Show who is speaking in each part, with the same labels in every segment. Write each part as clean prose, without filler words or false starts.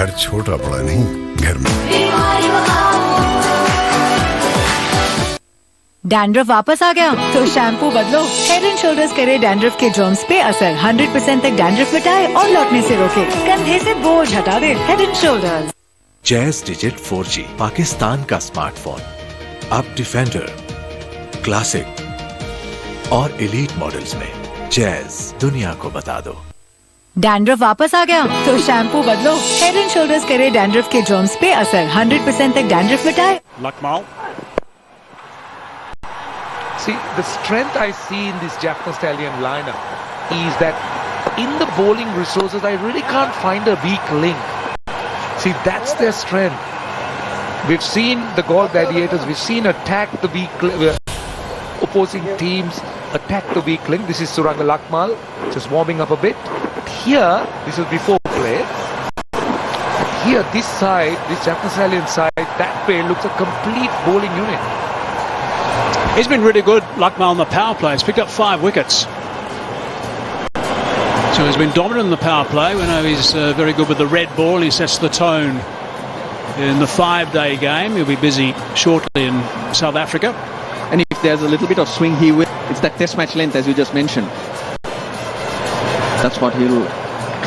Speaker 1: घर छोटा बड़ा नहीं, घर में।
Speaker 2: डैंड्रफ वापस आ गया तो शैम्पू बदलो। हेड एंड शोल्डर्स करे डैंड्रफ के जर्म्स पे असर। 100% तक डैंड्रफ मिटाए और लौटने से रोके। कंधे से बोझ हटा दे। Head and Shoulders.
Speaker 3: Jazz Digit 4G Pakistan का स्मार्टफोन अब डिफेंडर, क्लासिक और एलीट मॉडल्स में। जैज दुनिया को बता दो।
Speaker 2: डैंड्रफ वापस आ गया तो शैम्पू बदलो। हेड एंड शोल्डर्स करे डैंड्रफ के जर्म्स पे असर। 100% तक डैंड्रफ मिटाए।
Speaker 4: Lakmal.
Speaker 5: See, the strength I see in this Jack Stallion lineup is that in the bowling resources, I really can't find a weak link. See, that's their strength. We've seen the Gol Gladiators, we've seen attack the weak opposing teams, attack the weak link. This is Suranga Lakmal, just warming up a bit. But here, this is before play. Here, this side, this Jack Stallion side, that way looks a complete bowling unit.
Speaker 4: He's been really good, Lakmal, on the power play. He's picked up 5 wickets. So he's been dominant in the power play. We know he's very good with the red ball. He sets the tone in the 5-day game. He'll be busy shortly in South Africa.
Speaker 6: And if there's a little bit of swing, he will. It's that test match length, as you just mentioned. That's what he'll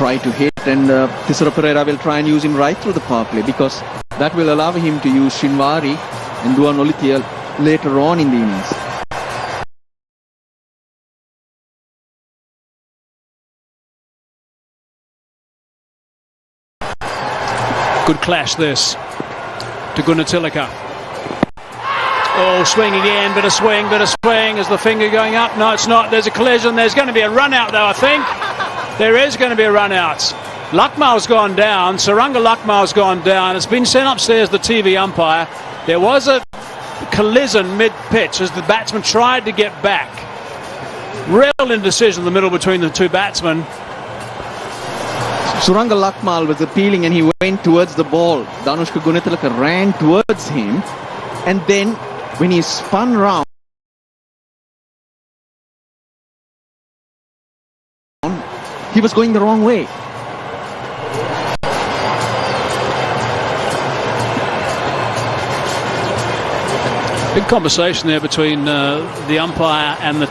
Speaker 6: try to hit. And Thisara Pereira will try and use him right through the power play, because that will allow him to use Shinwari and Duan Olithia later on in the innings.
Speaker 4: Good clash this to Gunatilaka. Oh, swing again, bit of swing. Is the finger going up? No, it's not. There's a collision. There's going to be a run out though, I think. There is going to be a run out. Lakmal's gone down. Suranga Lakmal's gone down. It's been sent upstairs, the TV umpire. There was a collision mid-pitch as the batsman tried to get back. Real indecision in the middle between the two batsmen.
Speaker 6: Suranga Lakmal was appealing and he went towards the ball. Danushka Gunatilaka ran towards him, and then when he spun round, he was going the wrong way.
Speaker 4: Big conversation there between the umpire and the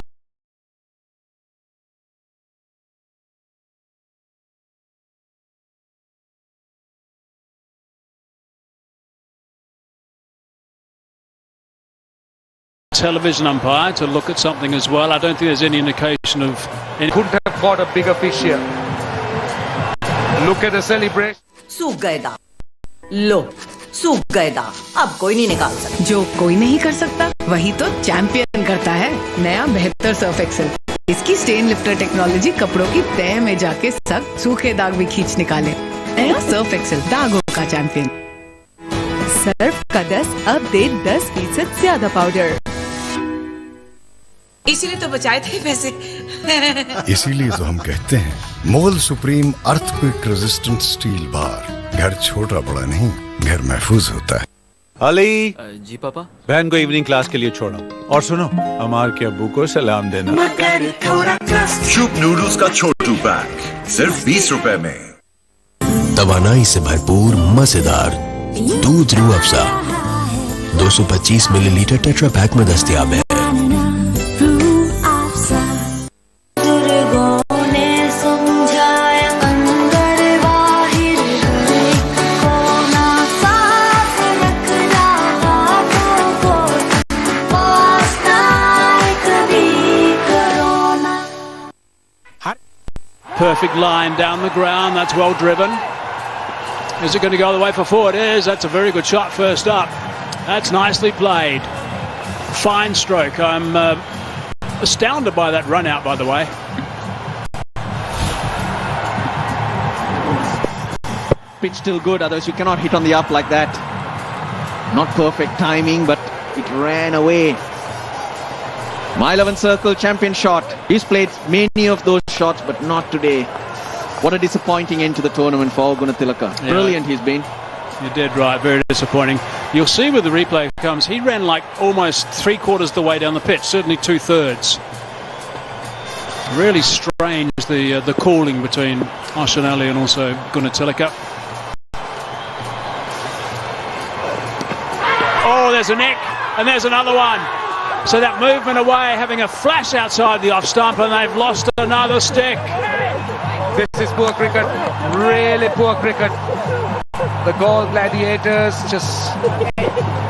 Speaker 4: television umpire to look at something as well. I don't think there's any indication of any.
Speaker 5: Couldn't have caught a bigger fish here. Look at the celebration.
Speaker 7: सूख गए दांत। लो, सूख गए दांत। अब कोई नहीं निकाल सकता।
Speaker 2: जो कोई नहीं कर सकता वही तो चैंपियन करता है। नया बेहतर सर्फ एक्सेल। इसकी स्टेन लिफ्टर टेक्नोलॉजी कपड़ों की तह में जाके सख्त सूखे दाग भी खींच निकाले। नया सर्फ एक्सेल, दागों का चैंपियन।
Speaker 8: सर्फ का 10 अब दे 10% ज्यादा पाउडर।
Speaker 7: इसीलिए तो बचाए थे पैसे।
Speaker 1: इसीलिए तो हम कहते हैं मोल supreme earthquake resistant steel bar. घर छोटा बड़ा नहीं, घर महफूज होता है।
Speaker 9: अली
Speaker 10: जी पापा,
Speaker 9: बहन को इवनिंग क्लास के लिए छोड़ो। और सुनो, अमार के अब्बू को सलाम देना।
Speaker 3: शुभ नूडल्स का छोटू पैक सिर्फ 20 रुपए में।
Speaker 11: तवानाई से भरपूर मजेदार दूध Rooh Afza 225 millilitre tetra pack में दस्तयाब है।
Speaker 4: Perfect line down the ground. That's well driven. Is it going to go the way for 4? It is. That's a very good shot first up. That's nicely played. Fine stroke. I'm astounded by that run out, by the way.
Speaker 6: Pitch still good, otherwise you cannot hit on the up like that. Not perfect timing, but it ran away. My 11 circle champion shot. He's played many of those shots, but not today. What a disappointing end to the tournament for Gunatilaka. Yeah. Brilliant he's been.
Speaker 4: You did right, very disappointing. You'll see where the replay comes. He ran like almost 3/4 the way down the pitch, certainly 2/3. Really strange the calling between Ashanali and also Gunatilaka. there's a nick, and there's another one. So that movement away, having a flash outside the off stump, and they've lost another stick.
Speaker 5: This is poor cricket, really poor cricket. The Gaul Gladiators just,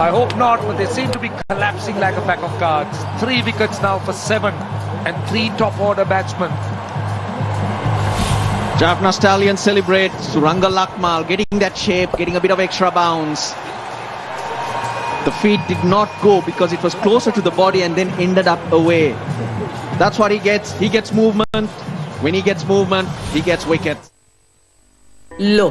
Speaker 5: I hope not, but they seem to be collapsing like a pack of cards. 3 wickets now for 7 and 3 top order batsmen.
Speaker 6: Jaffna Stallion celebrates. Suranga Lakmal getting that shape, getting a bit of extra bounce. The feet did not go because it was closer to the body and then ended up away. That's what he gets. He gets movement. When he gets movement, he gets wickets.
Speaker 7: लो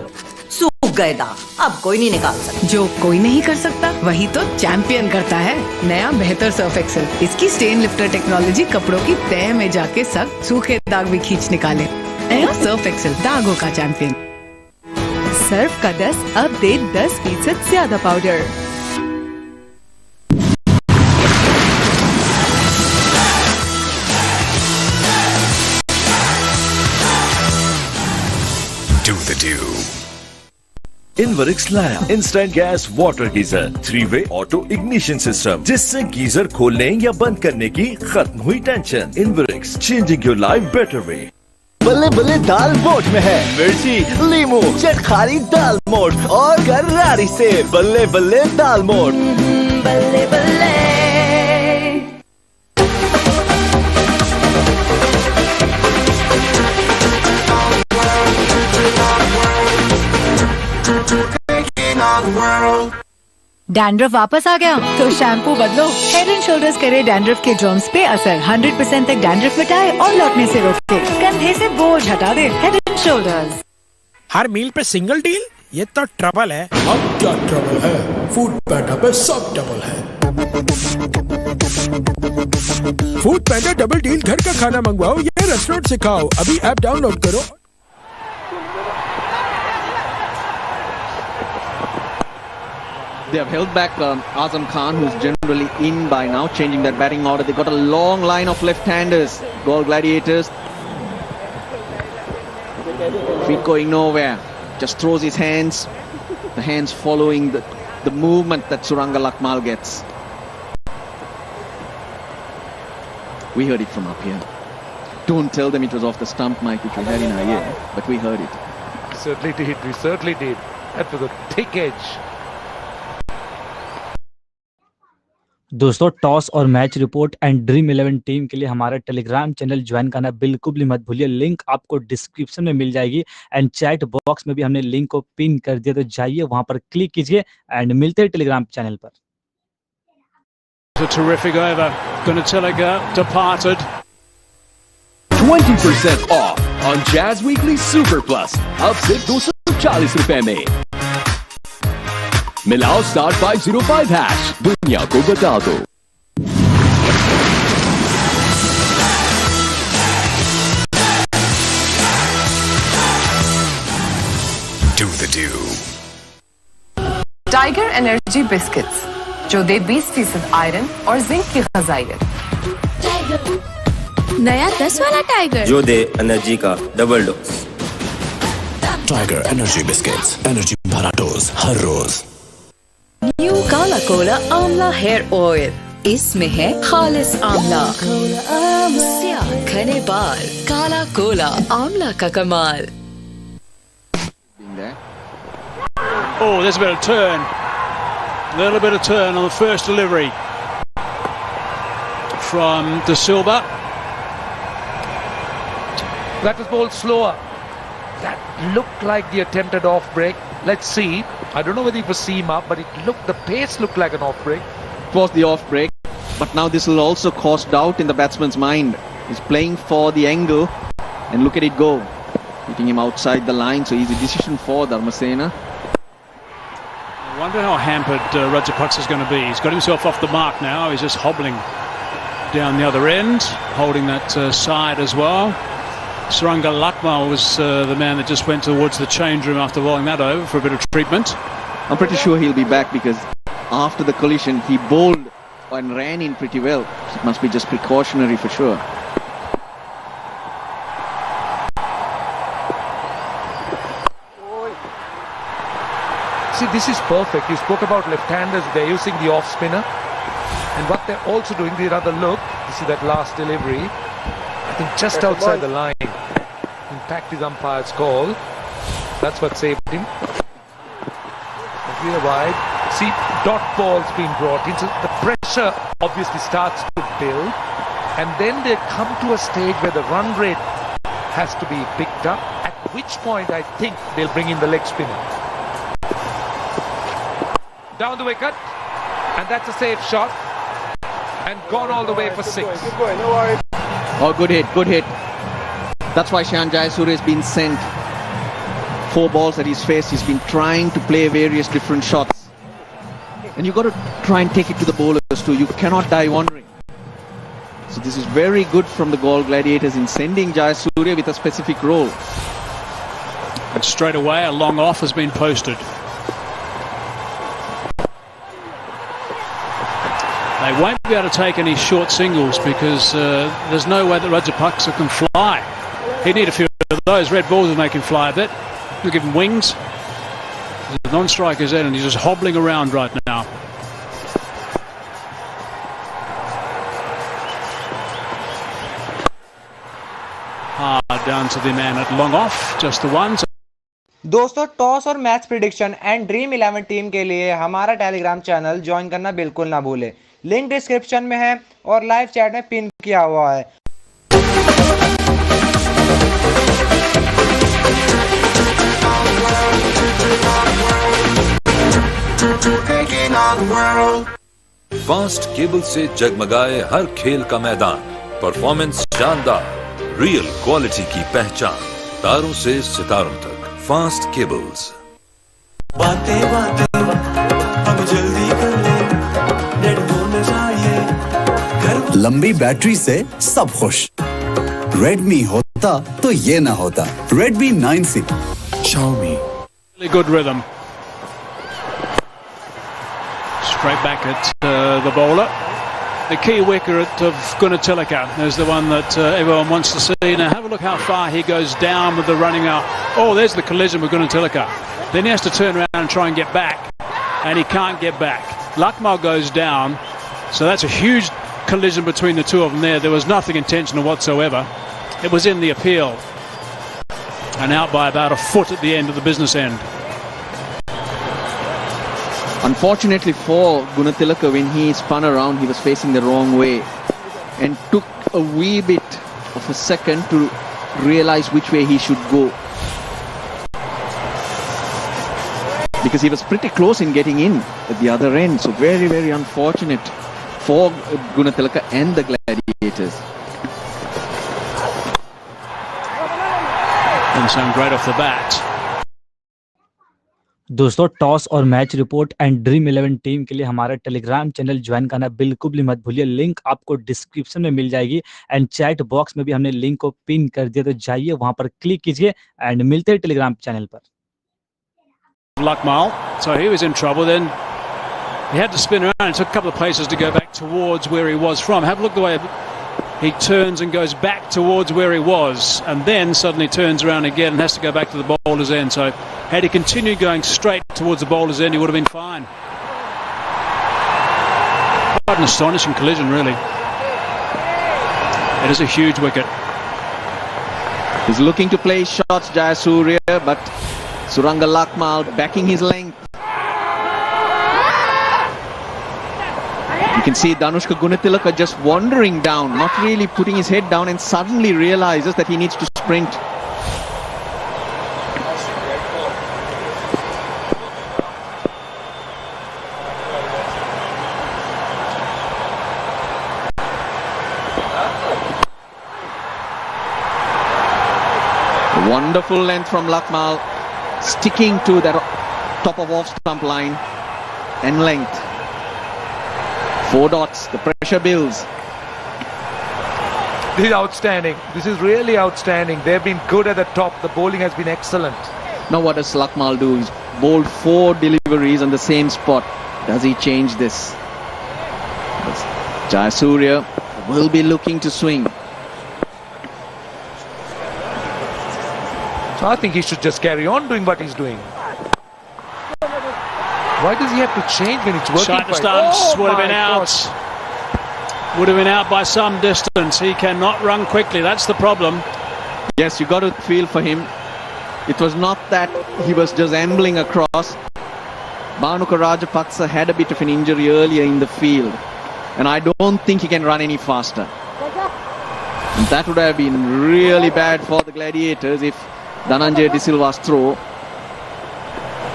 Speaker 7: सूख गए दाग, अब कोई नहीं निकाल सकता।
Speaker 2: जो कोई नहीं कर सकता वही तो चैंपियन करता है। नया बेहतर सर्फ एक्सेल, इसकी स्टेन लिफ्टर टेक्नोलॉजी कपड़ों की तह में जाके सख्त सूखे दाग भी खींच निकाले। नया सर्फ एक्सेल, दागों का चैंपियन।
Speaker 8: सर्फ का 10 अब दे 10% ज्यादा powder.
Speaker 1: Do the do.
Speaker 10: Inverix लाया इंस्टेंट गैस वाटर गीजर 3-वे ऑटो इग्निशन सिस्टम, जिससे गीजर खोलने या बंद करने की खत्म हुई tension. Inverix, changing your life better way.
Speaker 12: बल्ले बल्ले दाल मोठ में है मिर्ची, लीमू, चटखारी दाल मोठ और गरारी से बल्ले बल्ले दाल मोठ।
Speaker 7: बल्ले बल्ले
Speaker 8: डैंड्रफ वापस आ गया तो शैम्पू बदलो। हेड एंड शोल्डर्स करे डैंड्रफ के जर्म्स पे असर, 100% तक डैंड्रफ मिटाए और लौटने से रोके, कंधे से बोझ हटा दे। Head and Shoulders.
Speaker 13: हर मील पे सिंगल डील, ये तो ट्रबल है। अब क्या ट्रबल है? फूड पैंडा पे सब डबल है। फूड पैंडा डबल डील, घर का खाना मंगवाओ या रेस्टोरेंट से खाओ। अभी ऐप डाउनलोड करो।
Speaker 6: They have held back Azam Khan, who's generally in by now, changing their batting order. They've got a long line of left-handers, Gaul Gladiators. Feet going nowhere. Just throws his hands. The hands following the movement that Suranga Lakmal gets. We heard it from up here. Don't tell them it was off the stump mic which we had in our ear, but we heard it.
Speaker 5: Certainly did, we certainly did. That was a thick edge.
Speaker 14: दोस्तों, toss और match report and dream 11 team के लिए हमारा Telegram channel join करना बिल्कुल भी मत भूलिए। लिंक आपको डिस्क्रिप्शन में मिल जाएगी एंड चैट बॉक्स में भी हमने लिंक को पिन कर दिया, तो जाइए वहां पर क्लिक कीजिए एंड मिलते हैं टेलीग्राम चैनल पर।
Speaker 4: A terrific over. Gunatiliga departed.
Speaker 10: 20% off on Jazz Weekly Super Plus, अब सिर्फ 240 रुपए में। मिलाओ *505#, दुनिया को बता दो।
Speaker 1: Do the do.
Speaker 2: Tiger energy biscuits, जो दे 20% आयरन और जिंक की ग़िज़ाइयत।
Speaker 15: नया 10 वाला टाइगर,
Speaker 12: जो दे एनर्जी का double dose.
Speaker 11: Tiger energy biscuits, energy भरा डोज हर रोज।
Speaker 7: न्यू काला कोला आमला हेयर ऑयल, इसमें है खालिस आमला, स्याह घने बाल, काला कोला आमला का कमाल।
Speaker 4: Oh, there's a bit of turn. A little bit of turn on the first delivery from De Silva.
Speaker 5: That was bowled slower. That looked like the attempted off break. Let's see. I don't know whether it was seam up, but the pace looked like an off break.
Speaker 6: It was the off break, but now this will also cause doubt in the batsman's mind. He's playing for the angle, and look at it go. Hitting him outside the line, so easy decision for Dharmasena.
Speaker 4: I wonder how hampered Rajapaksa is going to be. He's got himself off the mark now. He's just hobbling down the other end, holding that side as well. Suranga Lakmal was the man that just went towards the change room after rolling that over for a bit of treatment.
Speaker 6: I'm pretty sure he'll be back because after the collision, he bowled and ran in pretty well. So it must be just precautionary for sure.
Speaker 5: See, this is perfect. You spoke about left-handers. They're using the off spinner. And what they're also doing, the other look, you see that last delivery, I think just outside the line. Impact his umpire's call. That's what saved him. Clear wide. See, dot ball's been brought in. So the pressure obviously starts to build. And then they come to a stage where the run rate has to be picked up. At which point I think they'll bring in the leg spinner. Down the wicket. And that's a safe shot. And gone all the way for 6.
Speaker 6: Oh, good hit, good hit. That's why Shan Jayasuriya has been sent. 4 balls that he's faced. He's been trying to play various different shots. And you've got to try and take it to the bowlers too. You cannot die wandering. So this is very good from the Galle Gladiators in sending Jayasuriya with a specific role.
Speaker 4: And straight away a long off has been posted. They won't be able to take any short singles because there's no way that Rajapaksa can fly. He'd need a few of those. Red balls will make him fly a bit. We'll give him wings. The non-striker's in and he's just hobbling around right now. Hard down to the man at long off. Just the one.
Speaker 15: दोस्तों toss और match prediction and dream 11 team के लिए हमारा Telegram channel join करना बिल्कुल ना भूले। Link description में है और लाइव चैट में पिन किया हुआ है।
Speaker 16: फास्ट केबल से जगमगाए हर खेल का मैदान, परफॉर्मेंस शानदार, रियल क्वालिटी की पहचान, तारों से सितारों तक, फास्ट केबल्स।
Speaker 17: बातें बातें अब जल्दी कर ले, नेट होना चाहिए। लंबी बैटरी से सब खुश। रेडमी होता तो ये ना होता। Redmi 9C Xiaomi.
Speaker 4: Really good rhythm. Straight back at the bowler. The key wicket of Gunatilaka is the one that everyone wants to see. Now have a look how far he goes down with the running out. Oh, there's the collision with Gunatilaka. Then he has to turn around and try and get back. And he can't get back. Lakmal goes down. So that's a huge collision between the two of them there. There was nothing intentional whatsoever. It was in the appeal. And out by about a foot at the end of the business end.
Speaker 6: Unfortunately for Gunatilaka, when he spun around, he was facing the wrong way and took a wee bit of a second to realize which way he should go. Because he was pretty close in getting in at the other end. So very, very unfortunate for Gunatilaka and the Gladiators.
Speaker 4: Didn't sound great off the bat.
Speaker 14: दोस्तों toss और match report and dream 11 team के लिए हमारा Telegram channel join करना बिल्कुल भी मत भूलिए। लिंक आपको डिस्क्रिप्शन में मिल जाएगी एंड चैट बॉक्स में भी हमने लिंक को पिन कर दिया, तो जाइए वहां पर क्लिक कीजिए एंड मिलते हैं टेलीग्राम चैनल पर।
Speaker 4: Lakmal, so he was in trouble then. He had to spin around and took a couple of paces to go back towards where he was from. Have a look the way he turns and goes back towards where he was and then suddenly turns around again and has to go back to the bowler's end. So had he continued going straight towards the bowler's end, he would have been fine. Quite an astonishing collision, really. It is a huge wicket.
Speaker 6: He's looking to play shots, Jayasuriya, but Suranga Lakmal backing his length. You can see Danushka Gunatilaka just wandering down, not really putting his head down, and suddenly realizes that he needs to sprint. Wonderful length from Lakmal, sticking to that top of off stump line and length. 4 dots, the pressure builds.
Speaker 5: This is outstanding. This is really outstanding. They've been good at the top. The bowling has been excellent.
Speaker 6: Now what does Lakmal do? He's bowled 4 deliveries on the same spot. Does he change this? Jayasuriya will be looking to swing.
Speaker 5: So I think he should just carry on doing what he's doing. Why does he have to change when it's working?
Speaker 4: Shot the stumps, would have been out. Would have been out by some distance. He cannot run quickly. That's the problem.
Speaker 6: Yes, you got to feel for him. It was not that he was just ambling across. Bhanuka Rajapaksa had a bit of an injury earlier in the field, and I don't think he can run any faster. And that would have been really bad for the Gladiators if Dhananjay De Silva's throw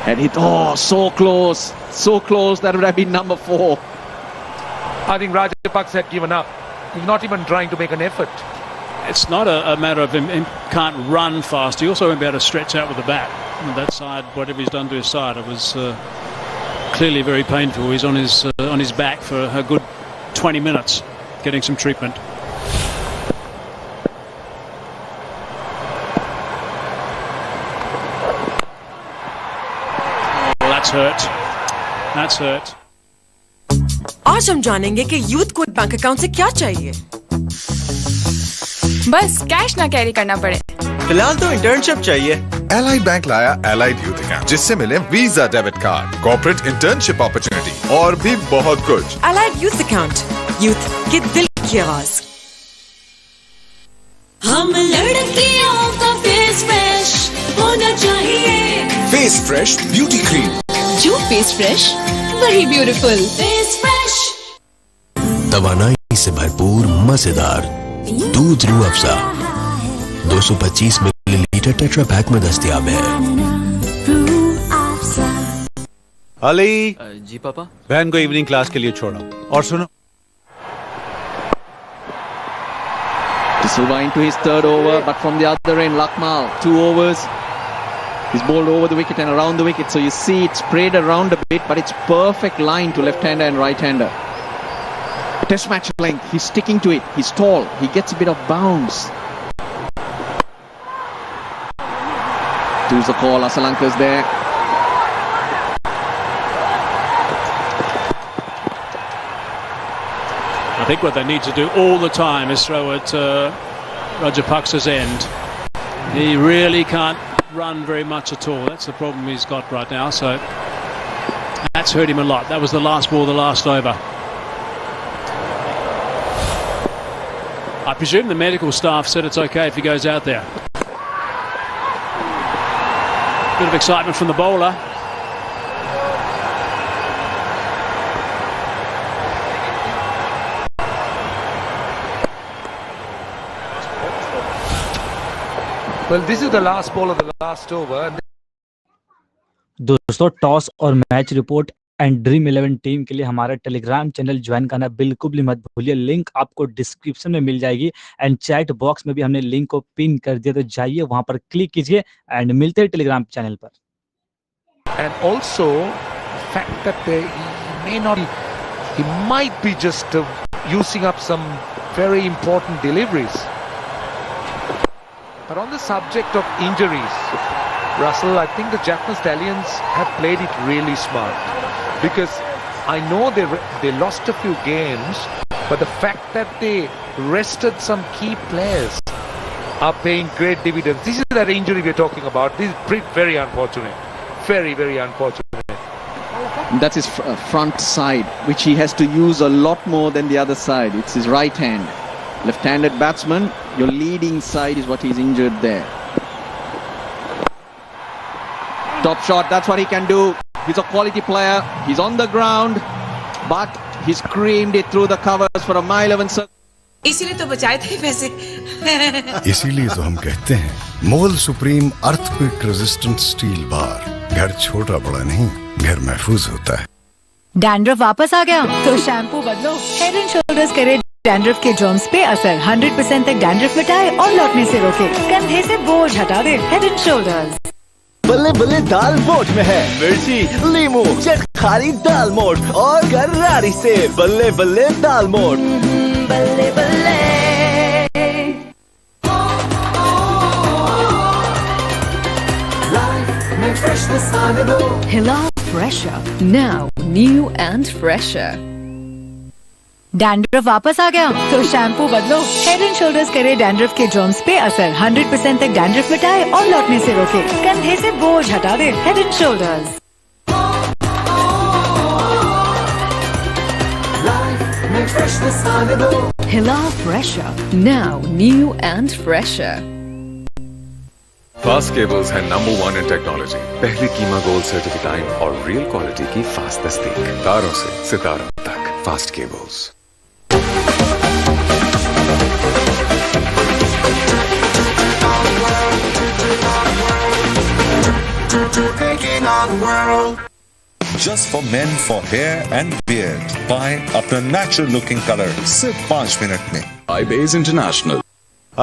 Speaker 6: had hit. Oh, so close, so close. That would have been number 4.
Speaker 5: I think Rajapaksa had given up. He's not even trying to make an effort.
Speaker 4: It's not a matter of him can't run fast. He also won't be able to stretch out with the bat. And that side, whatever he's done to his side, it was clearly very painful. He's on his back for a good 20 minutes, getting some treatment. Well, that's hurt. That's hurt.
Speaker 18: आज हम जानेंगे कि youth को bank account से क्या चाहिए।
Speaker 19: बस cash ना कैरी करना पड़े।
Speaker 12: फिलहाल तो इंटर्नशिप चाहिए।
Speaker 20: एलाइड बैंक लाया एलाइड यूथ अकाउंट, जिससे मिले visa debit card, corporate internship opportunity और भी बहुत कुछ।
Speaker 18: एलाइड यूथ अकाउंट, यूथ के दिल की आवाज।
Speaker 21: हम लड़कियों का फेस फ्रेश होना चाहिए।
Speaker 11: फेस फ्रेश ब्यूटी क्रीम,
Speaker 21: जो फेस फ्रेश वही ब्यूटीफुल। फेस फ्रेश
Speaker 11: तवानाई से भरपूर मजेदार दूध Rooh Afza 225 millilitre tetra pack में दस्तयाब है।
Speaker 9: अली
Speaker 3: जी पापा।
Speaker 9: बहन को इवनिंग क्लास के लिए छोड़ो। और सुनो,
Speaker 6: De Silva into his 3rd over, but from the other end, Lakmal, 2 overs. He's bowled over the wicket and around the wicket, so you see it sprayed around a bit, but it's perfect line to left-hander and right-hander. Test match length, he's sticking to it, he's tall, he gets a bit of bounce. Choose the call, Asalanka's there.
Speaker 4: I think what they need to do all the time is throw at Rajapaksa's end. He really can't run very much at all. That's the problem he's got right now, so that's hurt him a lot. That was the last ball, the last over. I presume the medical staff said it's okay if he goes out there. Bit of excitement from the bowler.
Speaker 5: Well, this is the last ball of the last over.
Speaker 14: दोस्तों, toss और match report and dream 11 team के लिए हमारा Telegram channel join करना बिल्कुल भी मत भूलिए। लिंक आपको डिस्क्रिप्शन में मिल जाएगी एंड चैट बॉक्स में भी हमने लिंक को पिन कर दिया, तो जाइए वहां पर क्लिक कीजिए एंड मिलते हैं टेलीग्राम चैनल पर।
Speaker 5: And also, the fact that he might be just using up some very important deliveries. But on the subject of injuries, Russell, I think the Jaffna Stallions have played it really smart, because I know they lost a few games, but the fact that they rested some key players are paying great dividends. This is that injury we're talking about. This is very unfortunate. Very, very unfortunate.
Speaker 6: That's his front side, which he has to use a lot more than the other side. It's his right hand. Left-handed batsman, your leading side is what he's injured there. Top shot, that's what he can do. He's a quality player. He's on the ground, but he screamed it through the covers for a mile 11 circle.
Speaker 18: इसीलिए तो बचाए थे पैसे।
Speaker 1: इसीलिए तो हम कहते हैं मोल supreme earthquake resistant steel bar. घर छोटा बड़ा नहीं, घर महफूज होता है।
Speaker 8: डैंड्रफ वापस आ गया तो शैम्पू बदलो। हेड एंड शोल्डर्स करे डैंड्रफ के जर्म्स पे असर। 100% तक डैंड्रफ मिटाए और लौटने से रोके। कंधे से बोझ हटा दे। Head and shoulders.
Speaker 12: बल्ले बल्ले दाल मोठ में है मिर्ची, लीमू, चटखारी दाल मोठ और गरारी से बल्ले बल्ले दाल मोठ।
Speaker 21: बल्ले बल्ले
Speaker 7: Hila Fresher, now new and fresher.
Speaker 8: Dandruff वापस आ गया तो शैम्पू बदलो। हेड एंड शोल्डर्स करे डैंड्रफ के जर्म्स पे असर। 100% तक डैंड्रफ मिटाए और लौटने से रोके। कंधे से बोझ हटा दे। Head and Shoulders.
Speaker 21: freshness आने दो.
Speaker 7: Hila Fresher. Now new and fresher.
Speaker 16: Fast Cables है नंबर 1 इन टेक्नोलॉजी। पहली कीमा गोल्ड सर्टिफाइड और रियल क्वालिटी की फास्ट तस्दीक। तारों से सितारों तक Fast Cables.
Speaker 21: Taking on the world.
Speaker 13: Just for men for hair and beard. Buy अपना natural looking color सिर्फ 5 मिनट में.
Speaker 9: iBase International.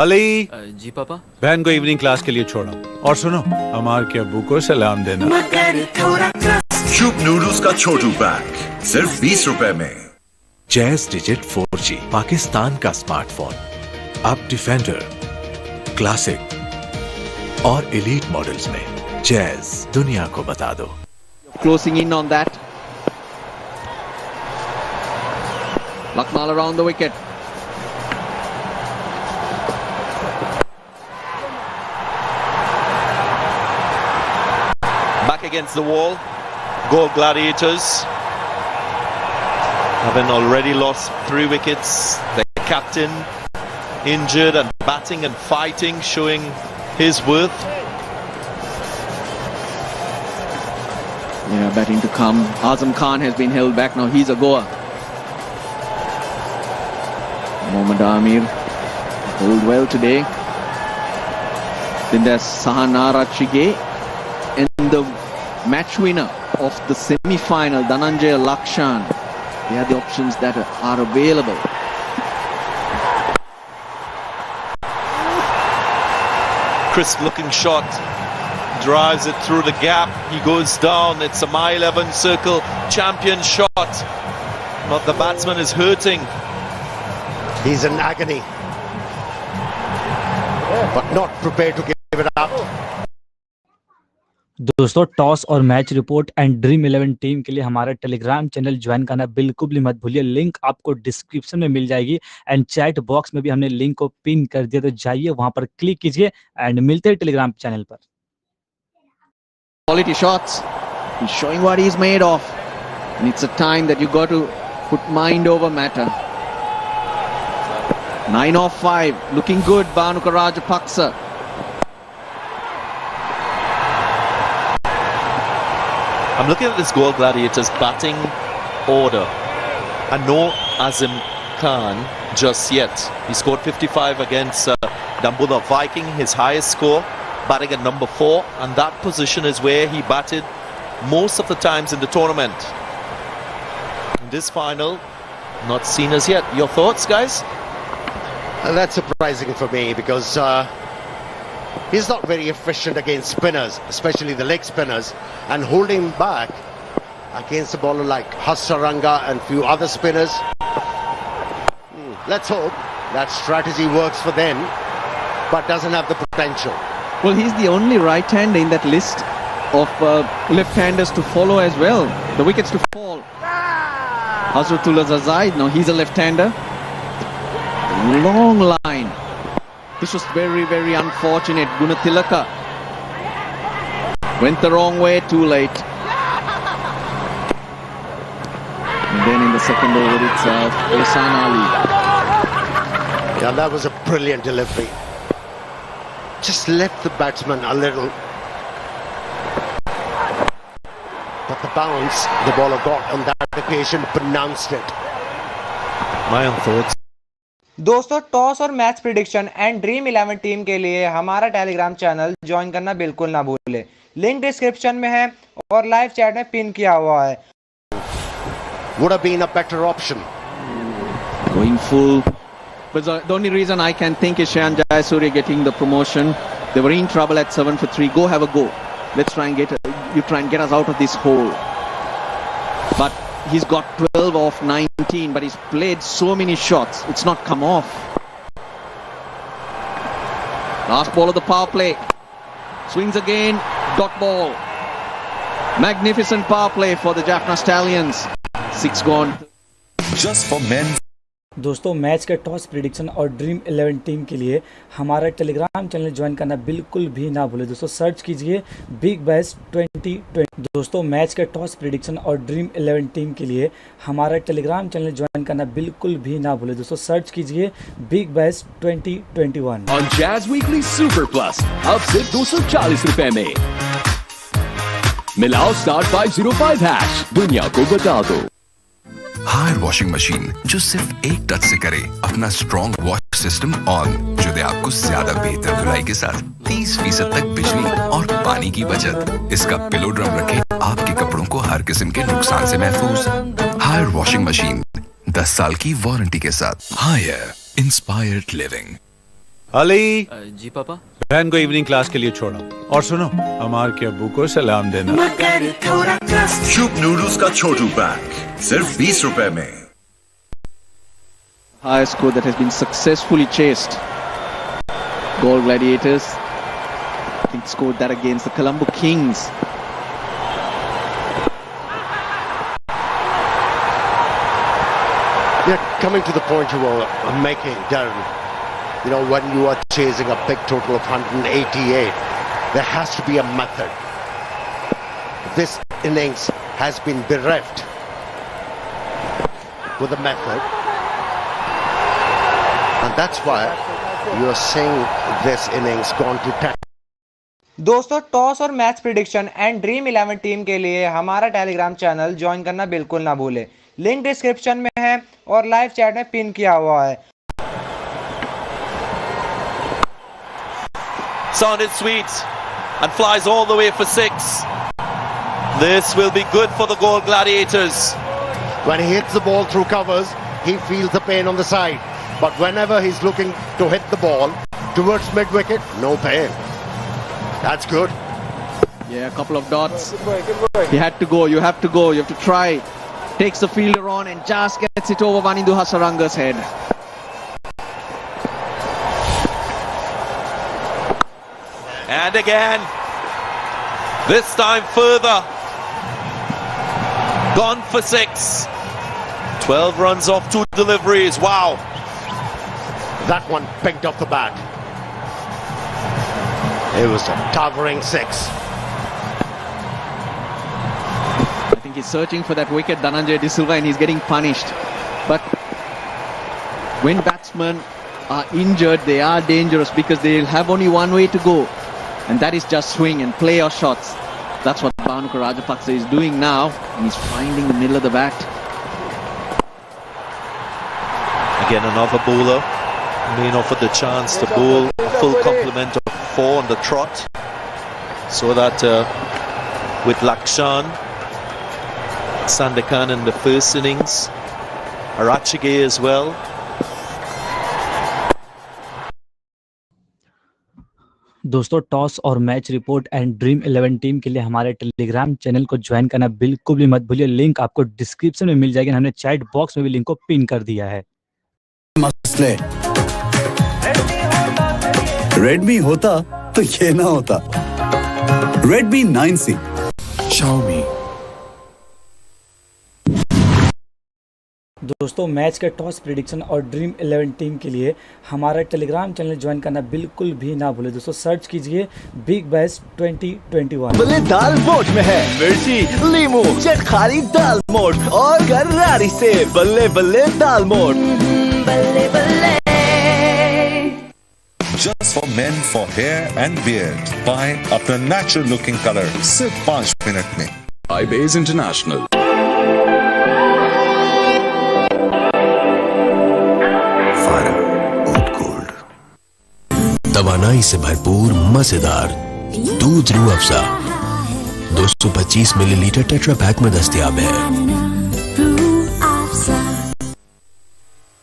Speaker 9: अली
Speaker 3: जी पापा।
Speaker 9: बहन को इवनिंग क्लास के लिए छोड़ा और सुनो अमार के अब्बू को सलाम देना।
Speaker 13: शुभ नूडल्स का छोटू पैक सिर्फ 20 रुपए में।
Speaker 3: जैज डिजिट 4G पाकिस्तान का स्मार्टफोन। अब डिफेंडर, क्लासिक और एलीट मॉडल्स में जैज दुनिया को बता दो।
Speaker 6: Closing in on that. Lakmal around the wicket.
Speaker 22: Back against the wall. Goal Gladiators. Having already lost 3 wickets. Their captain injured and batting and fighting, showing his worth.
Speaker 6: Yeah, batting to come. Azam Khan has been held back. Now he's a goer. Mohammad Amir bowled well today. Then there's Sahanara Chige. And the match winner of the semi-final, Dhananjay Lakshan. They are the options that are available.
Speaker 22: Crisp looking shot. Drives it through the gap. He goes down. It's a mile 11 circle. Champion shot. Not the batsman is hurting.
Speaker 23: He's in agony. But not prepared to give it up.
Speaker 14: दोस्तों toss और match report and dream 11 team के लिए हमारा Telegram channel join करना बिल्कुल भी मत भूलिए। लिंक आपको डिस्क्रिप्शन में मिल जाएगी एंड चैट बॉक्स में भी हमने लिंक को पिन कर दिया, तो जाइए वहां पर क्लिक कीजिए एंड मिलते हैं टेलीग्राम चैनल पर।
Speaker 6: Quality shots. He's showing what he's made of. And it's a time that you got to put mind over matter. 9 off 5. Looking good, Bhanuka Rajapaksa.
Speaker 22: I'm looking at this Goal Gladiators batting order. And no Azim Khan just yet. He scored 55 against Dambulla Viking, his highest score. Batting at number 4, and that position is where he batted most of the times in the tournament. In this final, not seen as yet. Your thoughts, guys?
Speaker 23: That's surprising for me because he's not very efficient against spinners, especially the leg spinners, and holding back against a bowler like Hasaranga and few other spinners. Let's hope that strategy works for them, but doesn't have the potential.
Speaker 6: Well, he's the only right-hander in that list of left-handers to follow as well. The wickets to fall. Hazratullah Zazaid, now he's a left-hander. Long line. This was very, very unfortunate. Gunatilaka went the wrong way, too late. And then in the second over itself, Ehsan Ali.
Speaker 23: Yeah, that was a brilliant delivery. Just left the batsman a little. But the bounce the bowler got on that occasion pronounced it.
Speaker 22: My own thoughts.
Speaker 15: दोस्तों toss और match prediction and dream 11 team के लिए हमारा Telegram channel join करना बिल्कुल ना भूलें। Link description में है और लाइव चैट में पिन किया हुआ है।
Speaker 23: Would have been a better option.
Speaker 6: Going full. But the only reason I can think is Shayan Jayasuriya getting the promotion. They were in trouble at 7 for 3. Go have a go. Let's try and get us out of this hole. But he's got 12 off 19, but he's played so many shots. It's not come off. Last ball of the power play. Swings again. Dot ball. Magnificent power play for the Jaffna Stallions. 6 gone.
Speaker 13: Just for men
Speaker 14: दोस्तों match के toss prediction और dream 11 team के लिए हमारा Telegram channel join करना बिल्कुल भी ना भूलें। दोस्तों सर्च कीजिए बिग बैश 2020। दोस्तों मैच के टॉस प्रिडिक्शन और ड्रीम 11 टीम के लिए हमारा टेलीग्राम चैनल ज्वाइन करना बिल्कुल भी ना भूलें। दोस्तों सर्च कीजिए बिग बैश 2021
Speaker 2: और जैज वीकली सुपर प्लस अब सिर्फ 240 रुपए में। मिलाओ *505# दुनिया को बता दो।
Speaker 10: हायर वॉशिंग मशीन जो सिर्फ एक टच से करे अपना स्ट्रॉन्ग वॉश सिस्टम ऑन, जो दे आपको ज्यादा बेहतर धुलाई के साथ 30% तक बिजली और पानी की बचत। इसका पिलो ड्रम रखे आपके कपड़ों को हर किस्म के नुकसान से महफूज। हायर वॉशिंग मशीन 10 साल की वारंटी के साथ। Haier inspired living.
Speaker 9: Ali
Speaker 17: ji पापा।
Speaker 9: बहन को इवनिंग क्लास के लिए छोड़ो और सुनो अमार के अब्बू को सलाम देना।
Speaker 24: शुभ नूडल्स का छोटू पैक सिर्फ 20 रुपए में।
Speaker 6: High score that has been successfully chased. Goal Gladiators, I think, scored that against the Colombo Kings.
Speaker 23: Yeah, coming to the point you were making, Darren. You know, when you are chasing a big total of 188, there has to be a method. This innings has been bereft with a method, and that's why you are seeing this innings gone to 10.
Speaker 15: दोस्तों toss और match prediction and dream 11 team के लिए हमारा Telegram channel join करना बिल्कुल ना भूलें। Link description में है और लाइव चैट में पिन किया हुआ है।
Speaker 22: Sounded sweet and flies all the way for 6. This will be good for the Goal Gladiators.
Speaker 23: When he hits the ball through covers, he feels the pain on the side. But whenever he's looking to hit the ball towards mid-wicket, no pain. That's good.
Speaker 6: Yeah, a couple of dots. He had to go, you have to go, you have to try. Takes the fielder on and just gets it over Vanindu Hasaranga's head.
Speaker 22: And again, this time further, gone for 6. 12 runs off 2 deliveries. Wow.
Speaker 23: That one picked off the bat. It was a towering 6.
Speaker 6: I think he's searching for that wicket, Dhananjay De Silva, and he's getting punished. But when batsmen are injured, they are dangerous because they'll have only one way to go. And that is just swing and play your shots. That's what Bhanuka Rajapaksa is doing now. And he's finding the middle of the bat.
Speaker 22: Again, another bowler being offered the chance to bowl a full complement of 4 on the trot. So that with Lakshan, Sandakan in the first innings, Arachige as well.
Speaker 14: दोस्तों toss और match report and dream 11 team के लिए हमारे Telegram channel को join करना बिल्कुल भी मत भूलिए। लिंक आपको डिस्क्रिप्शन में मिल जाएगी। हमने चैट बॉक्स में भी लिंक को पिन कर दिया है।
Speaker 1: मसले रेडमी होता तो ये ना होता। Redmi 9C Xiaomi।
Speaker 14: दोस्तों मैच के टॉस प्रिडिक्शन और ड्रीम 11 टीम के लिए हमारा टेलीग्राम चैनल ज्वाइन करना बिल्कुल भी ना भूलें। दोस्तों सर्च कीजिए बिग बैश 2021।
Speaker 12: बल्ले दाल मोड में है मिर्ची, लीमू, चटखारी दाल मोड और गरारी से बल्ले बल्ले दाल मोड।
Speaker 21: बल्ले बल्ले।
Speaker 13: Just for men for hair and beard. Buy अपना natural looking color सिर्फ 5 मिनट में।
Speaker 2: iBase International।
Speaker 11: तवानाई से भरपूर मजेदार दूध Rooh Afza 225 millilitre tetra pack में दस्तयाब है।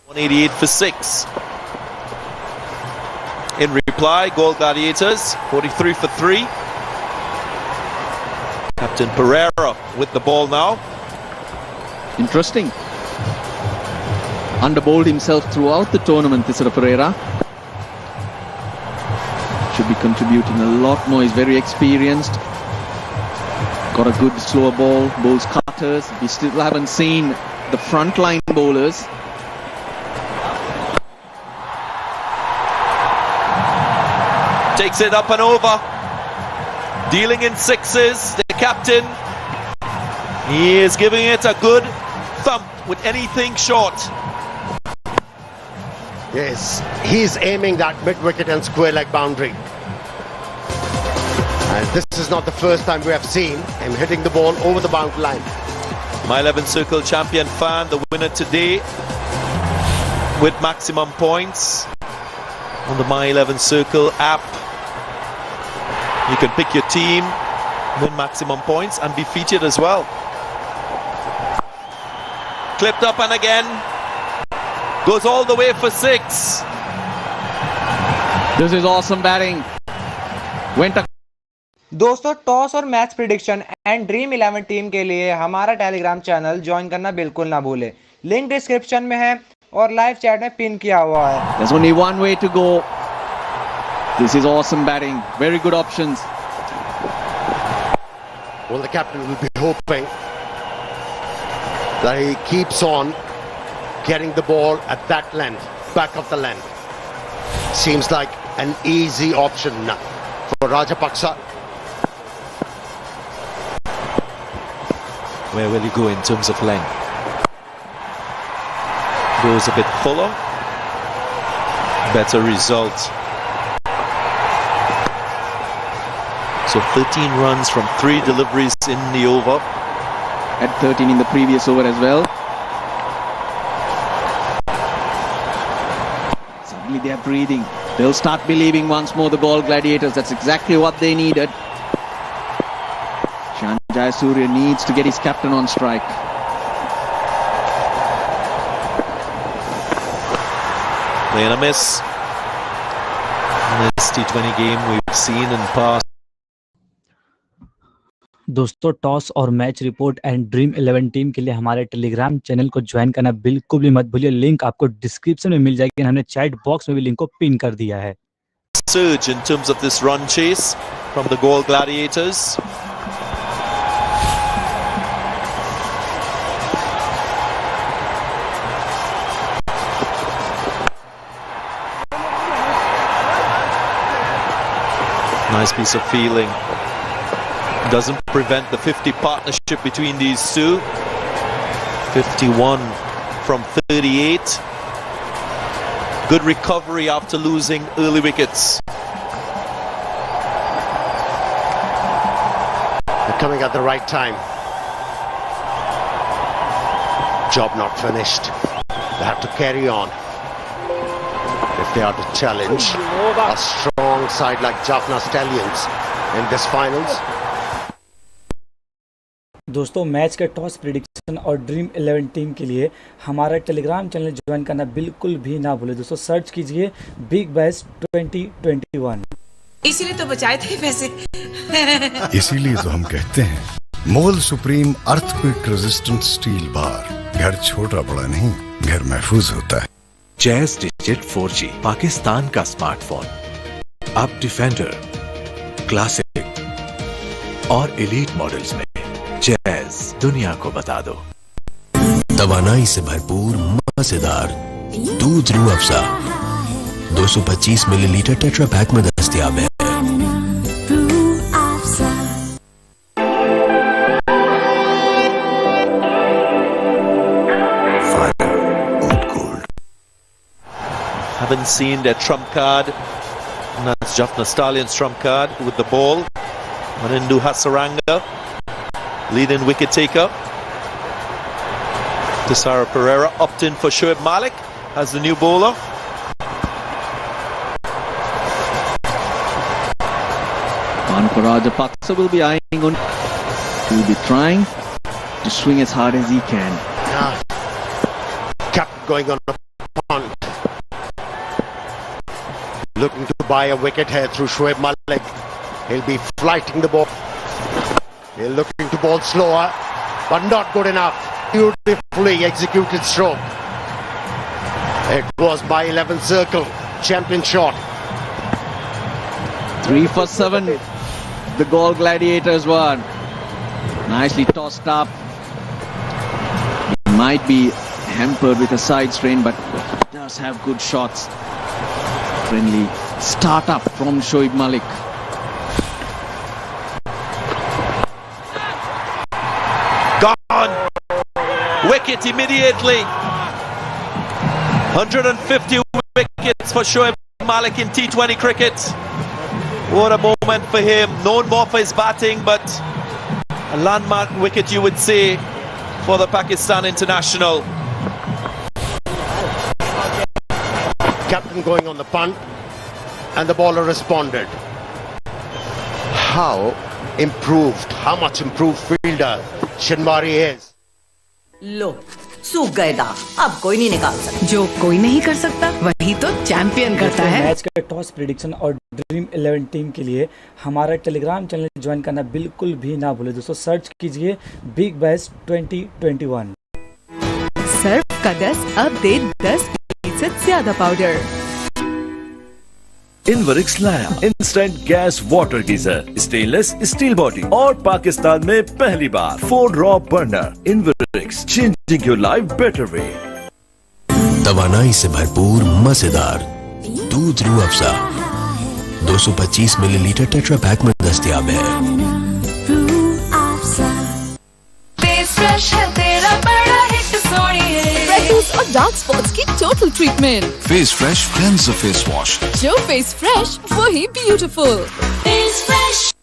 Speaker 22: 188 for 6. In reply, Goal Gladiators 43 for 3. Captain Pereira with the ball now.
Speaker 6: Interesting. Underbowled himself throughout the tournament, Tisara Pereira. Should be contributing a lot more. He's very experienced. Got a good slower ball. Bowls cutters. We still haven't seen the frontline bowlers.
Speaker 22: Takes it up and over. Dealing in sixes. The captain. He is giving it a good thump with anything short.
Speaker 23: Yes, he's aiming that mid-wicket and square leg boundary. And this is not the first time we have seen him hitting the ball over the boundary line.
Speaker 22: My 11 Circle champion fan, the winner today with maximum points on the My 11 Circle app. You can pick your team, win maximum points and be featured as well. Clipped up and again. Goes all the way for 6.
Speaker 6: This is awesome batting. Went a
Speaker 15: दोस्तों toss और match prediction and dream 11 team के लिए हमारा Telegram channel join करना बिल्कुल ना भूले। Link description में है और लाइव चैट में पिन किया हुआ है।
Speaker 6: There's only one way to go. This is awesome batting. Very good options.
Speaker 23: Well, the captain will be hoping that he keeps on getting the ball at that length, back of the length. Seems like an easy option for Rajapaksa.
Speaker 22: Where will he go in terms of length? Goes a bit fuller. Better result. So 13 runs from 3 deliveries in the over.
Speaker 6: At 13 in the previous over as well. Suddenly they are breathing. They'll start believing once more, the Gol Gladiators. That's exactly what they needed. Jayasuriya needs to get his captain on strike.
Speaker 22: Playing a miss. In this T20 game we've seen in past.
Speaker 14: दोस्तों toss और match report and dream 11 team के लिए हमारे Telegram channel को join करना बिल्कुल भी मत भूलिए। लिंक आपको डिस्क्रिप्शन में मिल जाएगी। हमने चैट बॉक्स में भी लिंक को पिन कर दिया है।
Speaker 22: Surge in terms of this run chase from the Gol Gladiators. Nice piece of fielding. Doesn't prevent the 50 partnership between these two. 51 from 38. Good recovery after losing early wickets.
Speaker 23: They're coming at the right time. Job not finished. They have to carry on if they are to challenge a strong side like Jaffna Stallions in this finals.
Speaker 14: दोस्तों match के toss prediction और dream 11 team के लिए हमारा Telegram channel join करना बिल्कुल भी ना भूले। दोस्तों सर्च कीजिए बिग बैश 2021।
Speaker 18: इसीलिए तो बचाए थे पैसे।
Speaker 1: इसीलिए तो हम कहते हैं Mughal supreme earthquake resistant steel bar. घर छोटा बड़ा नहीं, घर महफूज होता है।
Speaker 3: जैज डिजिट 4G पाकिस्तान का स्मार्टफोन। अब डिफेंडर, क्लासिक और एलीट मॉडल्स में जैज दुनिया को बता दो।
Speaker 11: तवानाई से भरपूर मजेदार दूध Rooh Afza 225 millilitre tetra pack में दस्तयाब है।
Speaker 22: Haven't seen their trump card. And that's Jaffna Stallion's trump card with the ball. Manindu Hasaranga, leading wicket taker. Tisara Pereira upped in for Shoaib Malik as the new bowler.
Speaker 6: Rajapaksa will be eyeing on. He will be trying to swing as hard as he can.
Speaker 23: Captain going on a punt. Looking to buy a wicket here through Shoaib Malik. He'll be flighting the ball. He's looking to bowl slower, but not good enough. Beautifully executed stroke. It was by 11 circle. Champion shot.
Speaker 6: 3 for 7. The Gol Gladiators won. Nicely tossed up. He might be hampered with a side strain, but does have good shots. Friendly start up from Shoaib Malik.
Speaker 22: Gone! Wicket immediately. 150 wickets for Shoaib Malik in T20 cricket. What a moment for him. Known more for his batting, but a landmark wicket, you would say, for the Pakistan international.
Speaker 23: Captain going on the punt, and the bowler responded. How much improved fielder Shinwari is.
Speaker 4: लो सूख गए दाग, अब कोई नहीं निकाल सकता।
Speaker 7: जो कोई नहीं कर सकता वही तो चैंपियन करता है।
Speaker 14: मैच का टॉस प्रेडिक्शन और ड्रीम 11 टीम के लिए हमारा टेलीग्राम चैनल ज्वाइन करना बिल्कुल भी ना भूले दोस्तों। सर्च कीजिए बिग बैश 2021।
Speaker 7: सर्फ का 10 अब दे 10% ज्यादा पाउडर।
Speaker 2: इनवरिक्स लाया instant gas water geyser, stainless steel body और पाकिस्तान में पहली बार 4 row burner. Inverex, changing your life better way.
Speaker 11: तवानाई से भरपूर मजेदार दूध Rooh Afza 225 millilitre tetra pack में दस्तयाब है।
Speaker 21: फेस फ्रेश है तेरा बड़ा हिट सोनिए। फ्रेकल्स और डार्क स्पॉट्स की total treatment.
Speaker 10: Face fresh cleanser face wash.
Speaker 21: जो फेस फ्रेश वही beautiful. Face fresh.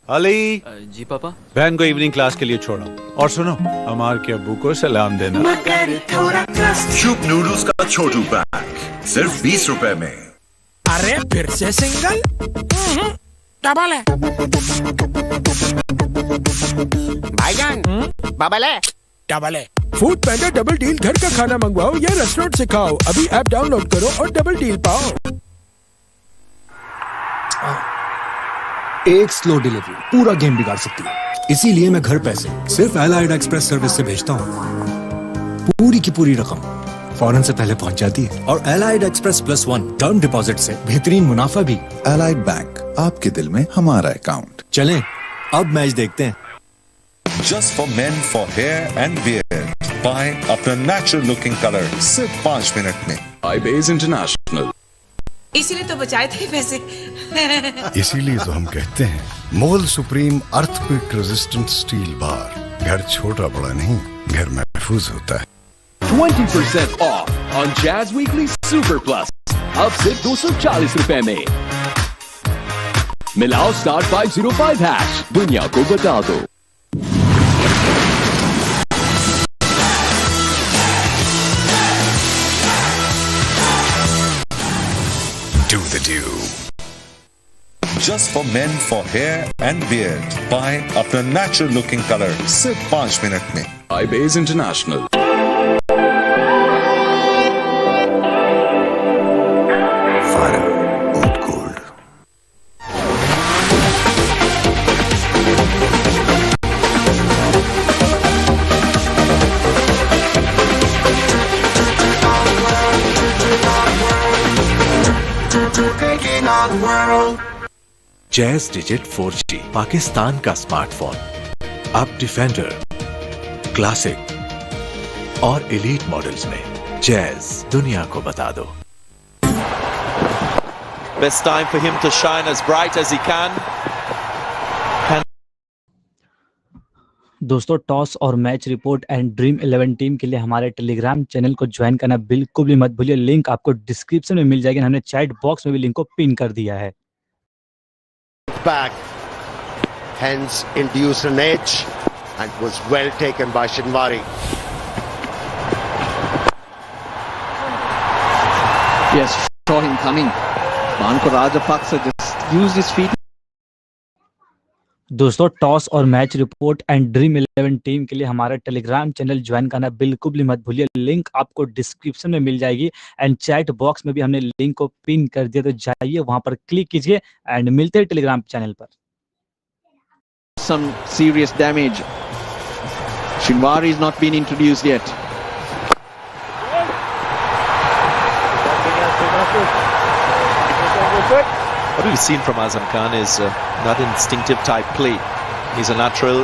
Speaker 9: Ali
Speaker 17: ji पापा।
Speaker 9: बहन को इवनिंग क्लास के लिए छोड़ो और सुनो अमार के अब्बू को सलाम देना।
Speaker 24: शुभ नूडल्स का छोटू पैक सिर्फ 20 रुपए में।
Speaker 19: अरे फिर से सिंगल डबल है भाईजान। बबल है डबल है। फूड पैंडा डबल डील घर का खाना मंगवाओ या रेस्टोरेंट से खाओ। अभी ऐप डाउनलोड करो और डबल डील पाओ।
Speaker 20: एक स्लो डिलीवरी पूरा गेम बिगाड़ सकती है, इसीलिए मैं घर पैसे सिर्फ एलाइड एक्सप्रेस सर्विस से भेजता हूँ। पूरी की पूरी रकम फौरन से पहले पहुंच जाती है और एलाइड एक्सप्रेस +1 टर्म डिपॉजिट से बेहतरीन मुनाफा भी।
Speaker 24: एलाइड बैंक, आपके दिल में हमारा अकाउंट।
Speaker 20: चलें अब मैच देखते हैं।
Speaker 13: Just for men for hair and beard. Buy अपना natural looking color सिर्फ 5 मिनट में।
Speaker 10: iBase International।
Speaker 4: इसीलिए तो बचाए थे पैसे।
Speaker 1: इसीलिए तो हम कहते हैं Mughal supreme earthquake resistant steel bar. घर छोटा बड़ा नहीं, घर महफूज होता है।
Speaker 2: 20% off on Jazz Weekly Super Plus अब सिर्फ 240 रुपए में। मिलाओ *505#। दुनिया को बता दो।
Speaker 1: Do the do.
Speaker 13: Just for men for hair and beard. Buy अपना natural looking color सिर्फ 5 मिनट में।
Speaker 10: iBase International।
Speaker 3: Jazz Digit 4G Pakistan का स्मार्टफोन अब डिफेंडर, क्लासिक और एलीट मॉडल्स में जैज दुनिया को बता दो।
Speaker 22: Best time for him to shine as bright as he can.
Speaker 14: दोस्तों टॉस और match report and dream 11 team के लिए हमारे टेलीग्राम चैनल को ज्वाइन करना बिल्कुल भी मत भूलिए। लिंक आपको डिस्क्रिप्शन में मिल जाएगी। हमने चैट बॉक्स में भी लिंक को पिन कर दिया है।
Speaker 23: Back, hence induced an edge and was well taken by Shinwari.
Speaker 6: Yes, saw him coming. Manko Rajapaksa just used his feet.
Speaker 14: दोस्तों टॉस और match report and dream 11 team के लिए हमारा टेलीग्राम चैनल ज्वाइन करना बिल्कुल भी मत भूलिए। लिंक आपको डिस्क्रिप्शन में मिल जाएगी एंड चैट बॉक्स में भी हमने लिंक को पिन कर दिया, तो जाइए वहां पर क्लिक कीजिए एंड मिलते हैं टेलीग्राम चैनल पर।
Speaker 6: Some serious damage. Shinwari is not been introduced yet.
Speaker 22: What we've seen from Azam Khan is that instinctive type play. He's a natural.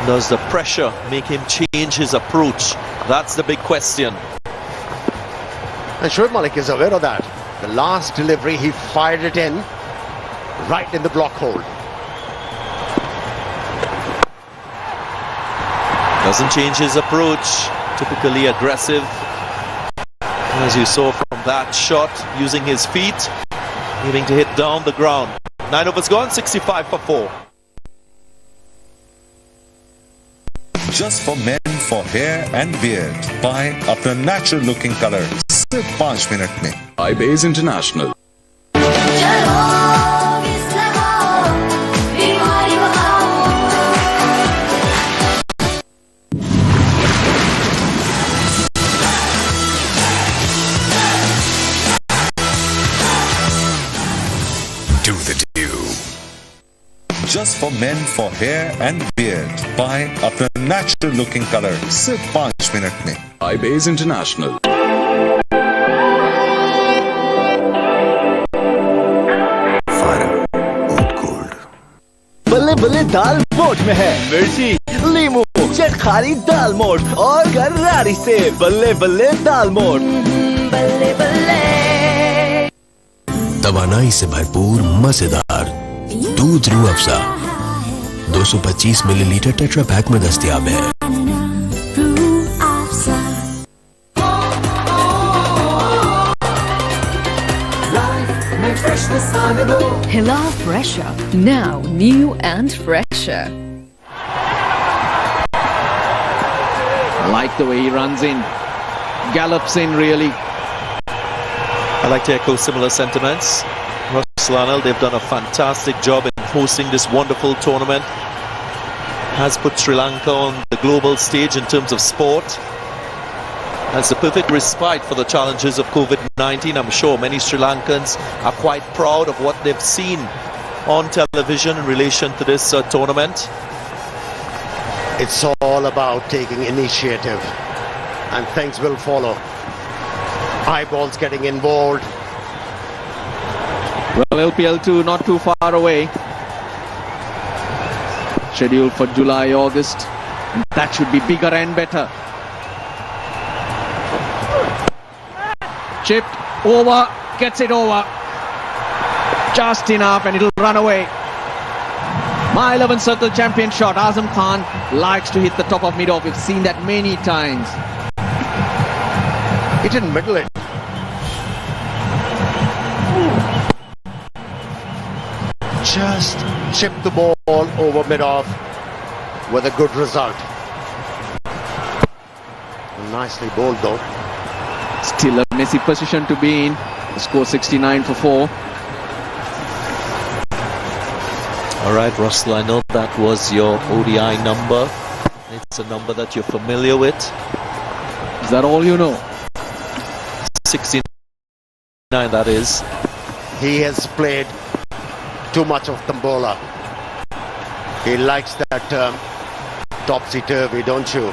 Speaker 22: Does the pressure make him change his approach? That's the big question.
Speaker 23: And Shoaib Malik is aware of that. The last delivery, he fired it in, right in the block hole.
Speaker 22: Doesn't change his approach. Typically aggressive. As you saw from that shot, using his feet, aiming to hit down the ground. 9 overs gone, 65 for 4.
Speaker 13: Just for men for hair and beard. Buy अपना natural looking color सिर्फ 5 minute में.
Speaker 24: iBase International.
Speaker 1: Do the do.
Speaker 13: Just for men for hair and beard. Buy अपना natural looking color सिर्फ 5 minute में.
Speaker 24: iBase International.
Speaker 12: बल्ले बल्ले दाल मोठ में है मिर्ची, लीमू, चटखारी दाल मोठ और गरारी से बल्ले बल्ले दाल मोठ.
Speaker 21: बल्ले बल्ले
Speaker 11: तवानाई से भरपूर मजेदार दूध Rooh Afza 225 millilitre tetra pack में दस्तयाब है.
Speaker 7: Hila Fresher, now new and fresher.
Speaker 6: I like the way he runs in, gallops in really.
Speaker 22: I like to echo similar sentiments. Ruslanal, they've done a fantastic job in hosting this wonderful tournament. Has put Sri Lanka on the global stage in terms of sport. That's the perfect respite for the challenges of COVID-19. I'm sure many Sri Lankans are quite proud of what they've seen on television in relation to this tournament.
Speaker 23: It's all about taking initiative, and things will follow. Eyeballs getting involved.
Speaker 6: Well, LPL 2 not too far away. Scheduled for July, August. That should be bigger and better. Chipped over, gets it over. Just enough and it'll run away. My 11 circle champion shot. Azam Khan likes to hit the top of mid-off. We've seen that many times.
Speaker 23: He didn't middle it. Just chipped the ball over mid-off with a good result. Nicely bowled though.
Speaker 6: Still a messy position to be in. The score 69 for 4.
Speaker 22: All right, Russell, I know that was your ODI number. It's a number that you're familiar with.
Speaker 6: Is that all you know?
Speaker 22: 69, that is.
Speaker 23: He has played too much of Tambola. He likes that topsy-turvy, don't you,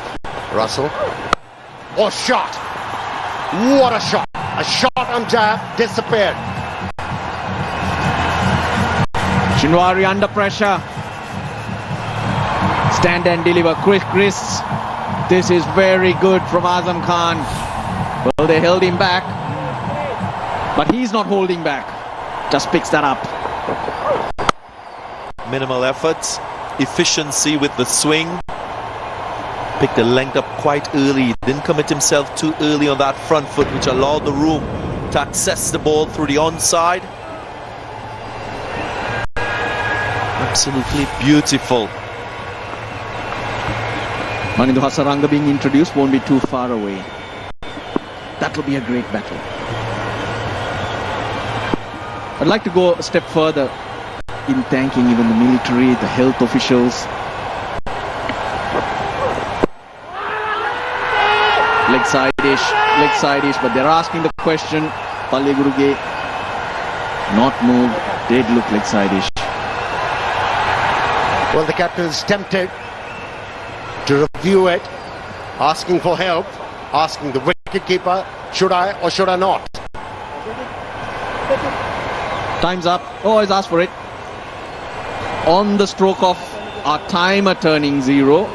Speaker 23: Russell? Oh, shot! What a shot! A shot on jab, disappeared.
Speaker 6: Shinwari under pressure. Stand and deliver. Quick wrists. This is very good from Azam Khan. Well, they held him back. But he's not holding back. Just picks that up.
Speaker 22: Minimal efforts. Efficiency with the swing. Picked the length up quite early. Didn't commit himself too early on that front foot, which allowed the room to access the ball through the onside. Absolutely beautiful.
Speaker 6: Manindu Hasaranga being introduced won't be too far away. That will be a great battle. I'd like to go a step further in thanking even the military, the health officials. Leg side-ish, but they're asking the question. Palle Guruge, not moved, did look leg side-ish.
Speaker 23: Well, the captain is tempted to review it, asking for help, asking the wicketkeeper, should I or should I not?
Speaker 6: Time's up. Oh, he's asked for it. On the stroke of our timer turning 0.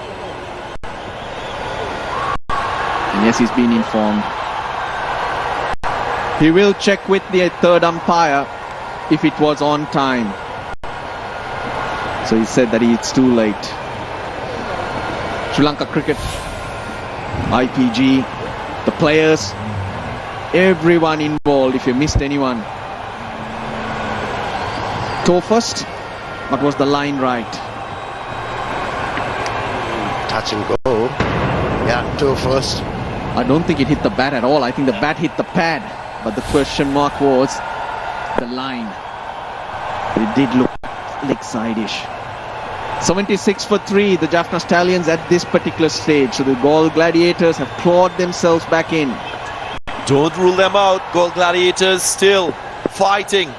Speaker 6: And yes, he's been informed. He will check with the third umpire if it was on time. So he said that it's too late. Sri Lanka cricket, IPG, the players, everyone involved. If you missed anyone, toe first, but was the line right?
Speaker 23: Touch and go. Yeah, toe first.
Speaker 6: I don't think it hit the bat at all. I think the bat hit the pad, but the question mark was the line. It did look leg side-ish. 76 for 3, the Jaffna Stallions at this particular stage. So the Gaul Gladiators have clawed themselves back in.
Speaker 22: Don't rule them out. Gaul Gladiators still fighting.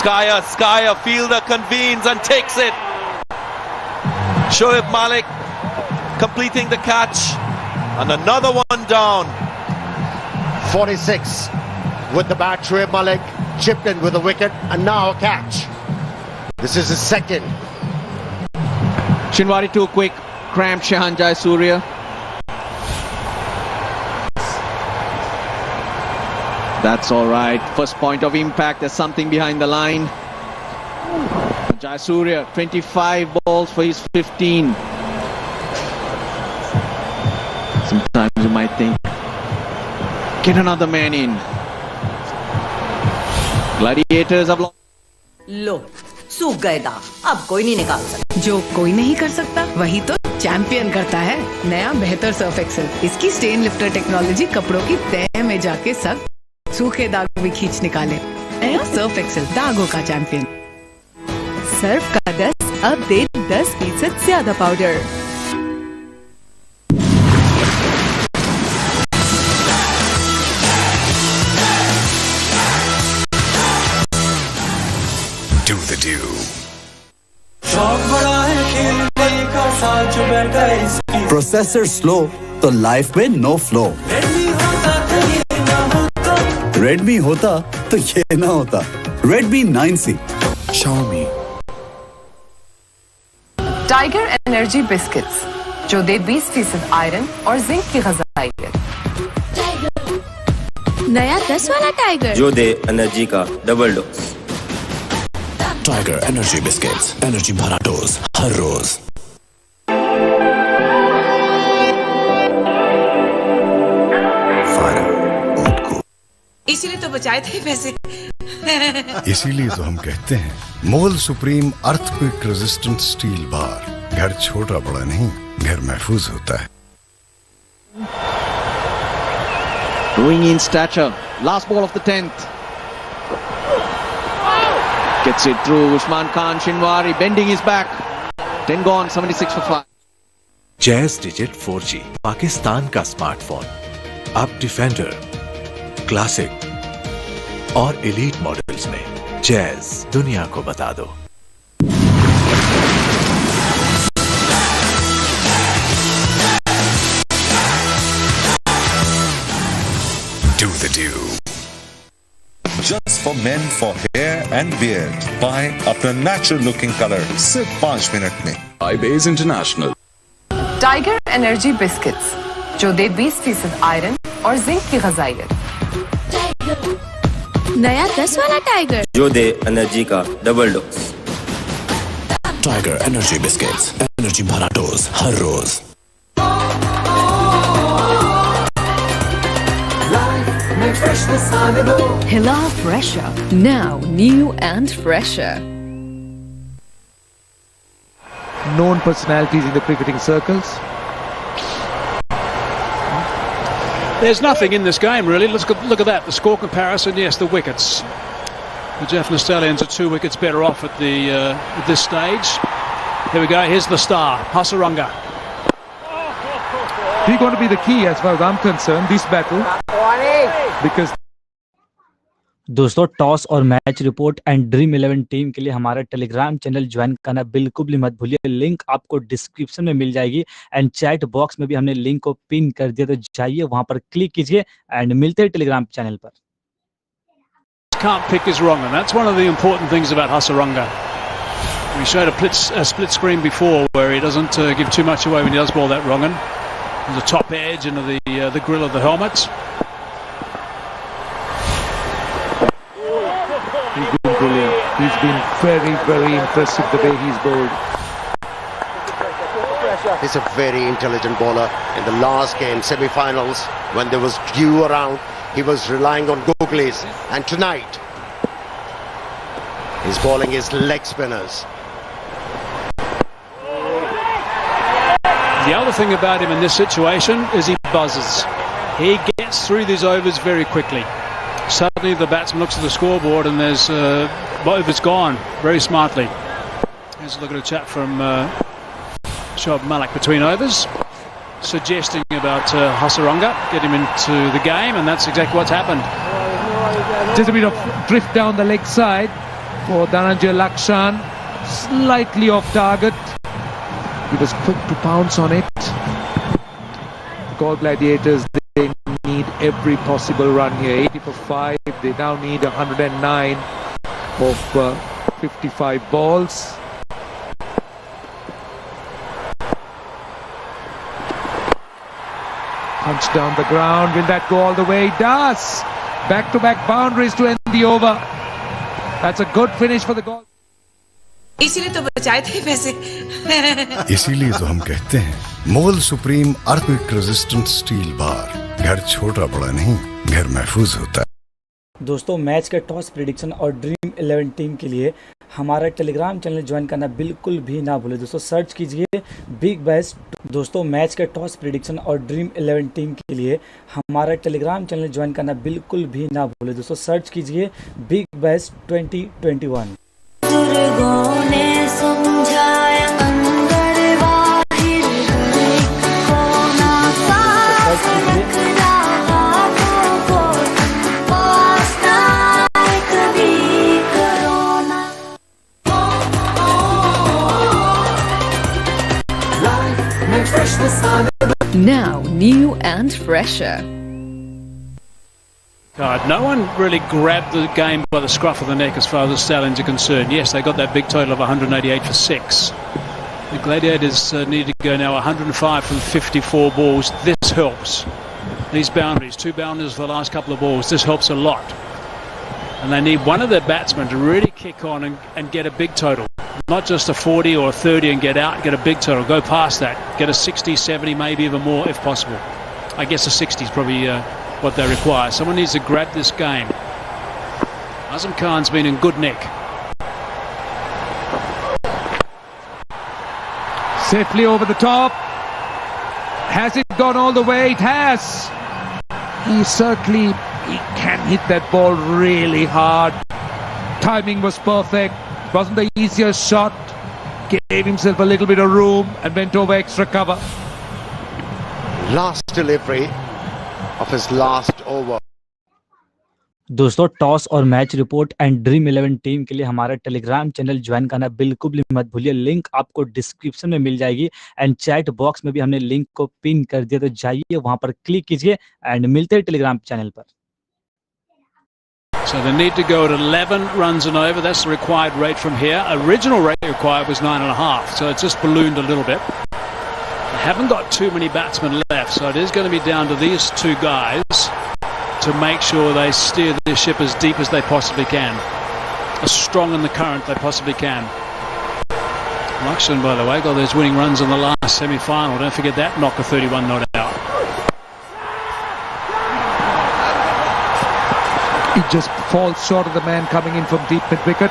Speaker 22: Skyer, fielder convenes and takes it. Shoaib Malik completing the catch. And another one down.
Speaker 23: 46 with the bat. Shoaib Malik chipped in with a wicket and now a catch. This is his second.
Speaker 6: Shinwari too quick. Cramped Shahan Jayasuriya. That's all right. First point of impact. There's something behind the line. Jayasuriya, 25 balls for his 15. Sometimes you might think, get another man in. Gladiators have lost.
Speaker 4: लो सूख गए दाग, अब कोई नहीं निकाल सकता।
Speaker 7: जो कोई नहीं कर सकता वही तो चैंपियन करता है। नया बेहतर सर्फ एक्सेल, इसकी स्टेन लिफ्टर टेक्नोलॉजी कपड़ों की तह में जाके सब सूखे दाग भी खींच निकाले। नया सर्फ एक्सेल, दागों का चैंपियन।
Speaker 21: सर्फ का 10 अब दे 10% ज्यादा powder.
Speaker 1: Do the do.
Speaker 5: Processor slow तो लाइफ में नो फ्लो। रेडमी होता तो ये ना होता। Redmi 9C। Xiaomi।
Speaker 21: Tiger energy biscuits जो दे 20% आयरन और जिंक की ग़िज़ाइयत।
Speaker 8: नया 10 वाला टाइगर
Speaker 16: जो दे एनर्जी का double dose.
Speaker 11: Tiger energy biscuits, energy भरा डोज हर रोज।
Speaker 7: इसीलिए तो बचाए थे पैसे।
Speaker 1: इसीलिए तो हम कहते हैं मोल supreme earthquake resistant steel bar. घर छोटा बड़ा नहीं, घर महफूज होता है।
Speaker 6: Growing in stature. Last ball of the 10th. Gets it through. Usman Khan Shinwari bending his back. 10 gone. 76 for 5.
Speaker 3: Jazz Digit 4G Pakistan का स्मार्टफोन अब डिफेंडर, क्लासिक और एलीट मॉडल्स में जैज दुनिया को बता दो।
Speaker 1: Do the do.
Speaker 13: Just for men for hair and beard. Buy अपना natural looking color सिर्फ 5 मिनट में।
Speaker 24: iBase International।
Speaker 21: Tiger energy biscuits जो दे 20% आयरन और जिंक की ग़िज़ाइयत।
Speaker 8: नया 10 वाला टाइगर
Speaker 16: जो दे एनर्जी का double dose.
Speaker 11: Tiger energy biscuits, energy भरा dose her rose.
Speaker 7: Hila Fresher, now new and fresher.
Speaker 6: Known personalities in the cricketing circles.
Speaker 17: There's nothing in this game really. Let's look at that. The score comparison. Yes, the wickets. The Jaffna Stallions are 2 wickets better off at this stage. Here we go. Here's the star, Hasaranga.
Speaker 25: He's going to be the key as far as I'm concerned. This battle, because
Speaker 14: दोस्तों toss और match report and dream 11 team के लिए हमारा Telegram channel join करना बिल्कुल भी मत भूलिए। लिंक आपको डिस्क्रिप्शन में मिल जाएगी एंड चैट बॉक्स में भी हमने लिंक को पिन कर दिया, तो जाइए वहां पर क्लिक कीजिए एंड मिलते हैं टेलीग्राम चैनल पर।
Speaker 17: Can't pick his wrong, and that's one of the important things about Hasaranga. We showed a split screen before where he doesn't give too much away when he does bowl that wrong. the top edge into the grill of the helmet.
Speaker 25: He's been brilliant. He's been very, very impressive the way he's bowled.
Speaker 23: He's a very intelligent bowler. In the last game, semi-finals, when there was dew around, he was relying on googlies. And tonight, he's bowling his leg spinners.
Speaker 17: The other thing about him in this situation is he buzzes. He gets through these overs very quickly. Suddenly the batsman looks at the scoreboard and there's overs gone very smartly. Here's a look at a chat from Shoaib Malik between overs, suggesting about Hasaranga, get him into the game, and that's exactly what's happened.
Speaker 25: Just a bit of drift down the leg side for Dhananjay Lakshan, slightly off target. He was quick to pounce on it. Gall Gladiators, they need every possible run here. 80 for 5. They now need 109 of 55 balls. Punch down the ground. Will that go all the way? It does. Back-to-back boundaries to end the over. That's a good finish for the goal.
Speaker 7: इसीलिए तो बचाए थे पैसे
Speaker 1: इसीलिए तो हम कहते हैं Mughal supreme earthquake resistant steel bar. घर छोटा बड़ा नहीं, घर महफूज होता है।
Speaker 14: दोस्तों मैच के टॉस प्रेडिक्शन और ड्रीम 11 टीम के लिए हमारा टेलीग्राम चैनल ज्वाइन करना बिल्कुल भी ना भूलें। दोस्तों सर्च कीजिए बिग बैश। दोस्तों मैच के टॉस प्रेडिक्शन और ड्रीम 11 टीम के लिए हमारा टेलीग्राम चैनल ज्वाइन करना बिल्कुल भी ना भूलें। दोस्तों सर्च कीजिए big bash 2021।
Speaker 21: Now new and fresher.
Speaker 17: God, no one really grabbed the game by the scruff of the neck as far as the Stallions are concerned. Yes, they got that big total of 188 for 6. The Gladiators need to go now 105 from 54 balls. This helps. These boundaries, 2 boundaries for the last couple of balls, this helps a lot. And they need one of their batsmen to really kick on and get a big total. Not just a 40 or a 30 and get out, get a big total, go past that, get a 60, 70, maybe even more if possible. I guess a 60 is probably what they require. Someone needs to grab this game. Azam Khan's been in good nick.
Speaker 25: Safely over the top. Has it gone all the way? It has. He can hit that ball really hard. Timing was perfect. It wasn't the easiest shot. Gave himself a little bit of room and went over extra cover.
Speaker 23: Last delivery of his last over.
Speaker 14: दोस्तों toss और match report and dream 11 team के लिए हमारा Telegram channel join करना बिल्कुल भी मत भूलिए। लिंक आपको डिस्क्रिप्शन में मिल जाएगी एंड चैट बॉक्स में भी हमने लिंक को पिन कर दिया, तो जाइए वहां पर क्लिक कीजिए एंड मिलते हैं टेलीग्राम चैनल पर।
Speaker 17: So they need to go at 11 runs and over. That's the required rate from here. Original rate required was 9.5, so it's just ballooned a little bit. They haven't got too many batsmen left, so it is going to be down to these 2 guys to make sure they steer their ship as deep as they possibly can, as strong in the current they possibly can. Lakshan, by the way, got those winning runs in the last semi-final. Don't forget that knock of 31 not out.
Speaker 25: He just falls short of the man coming in from deep mid-wicket.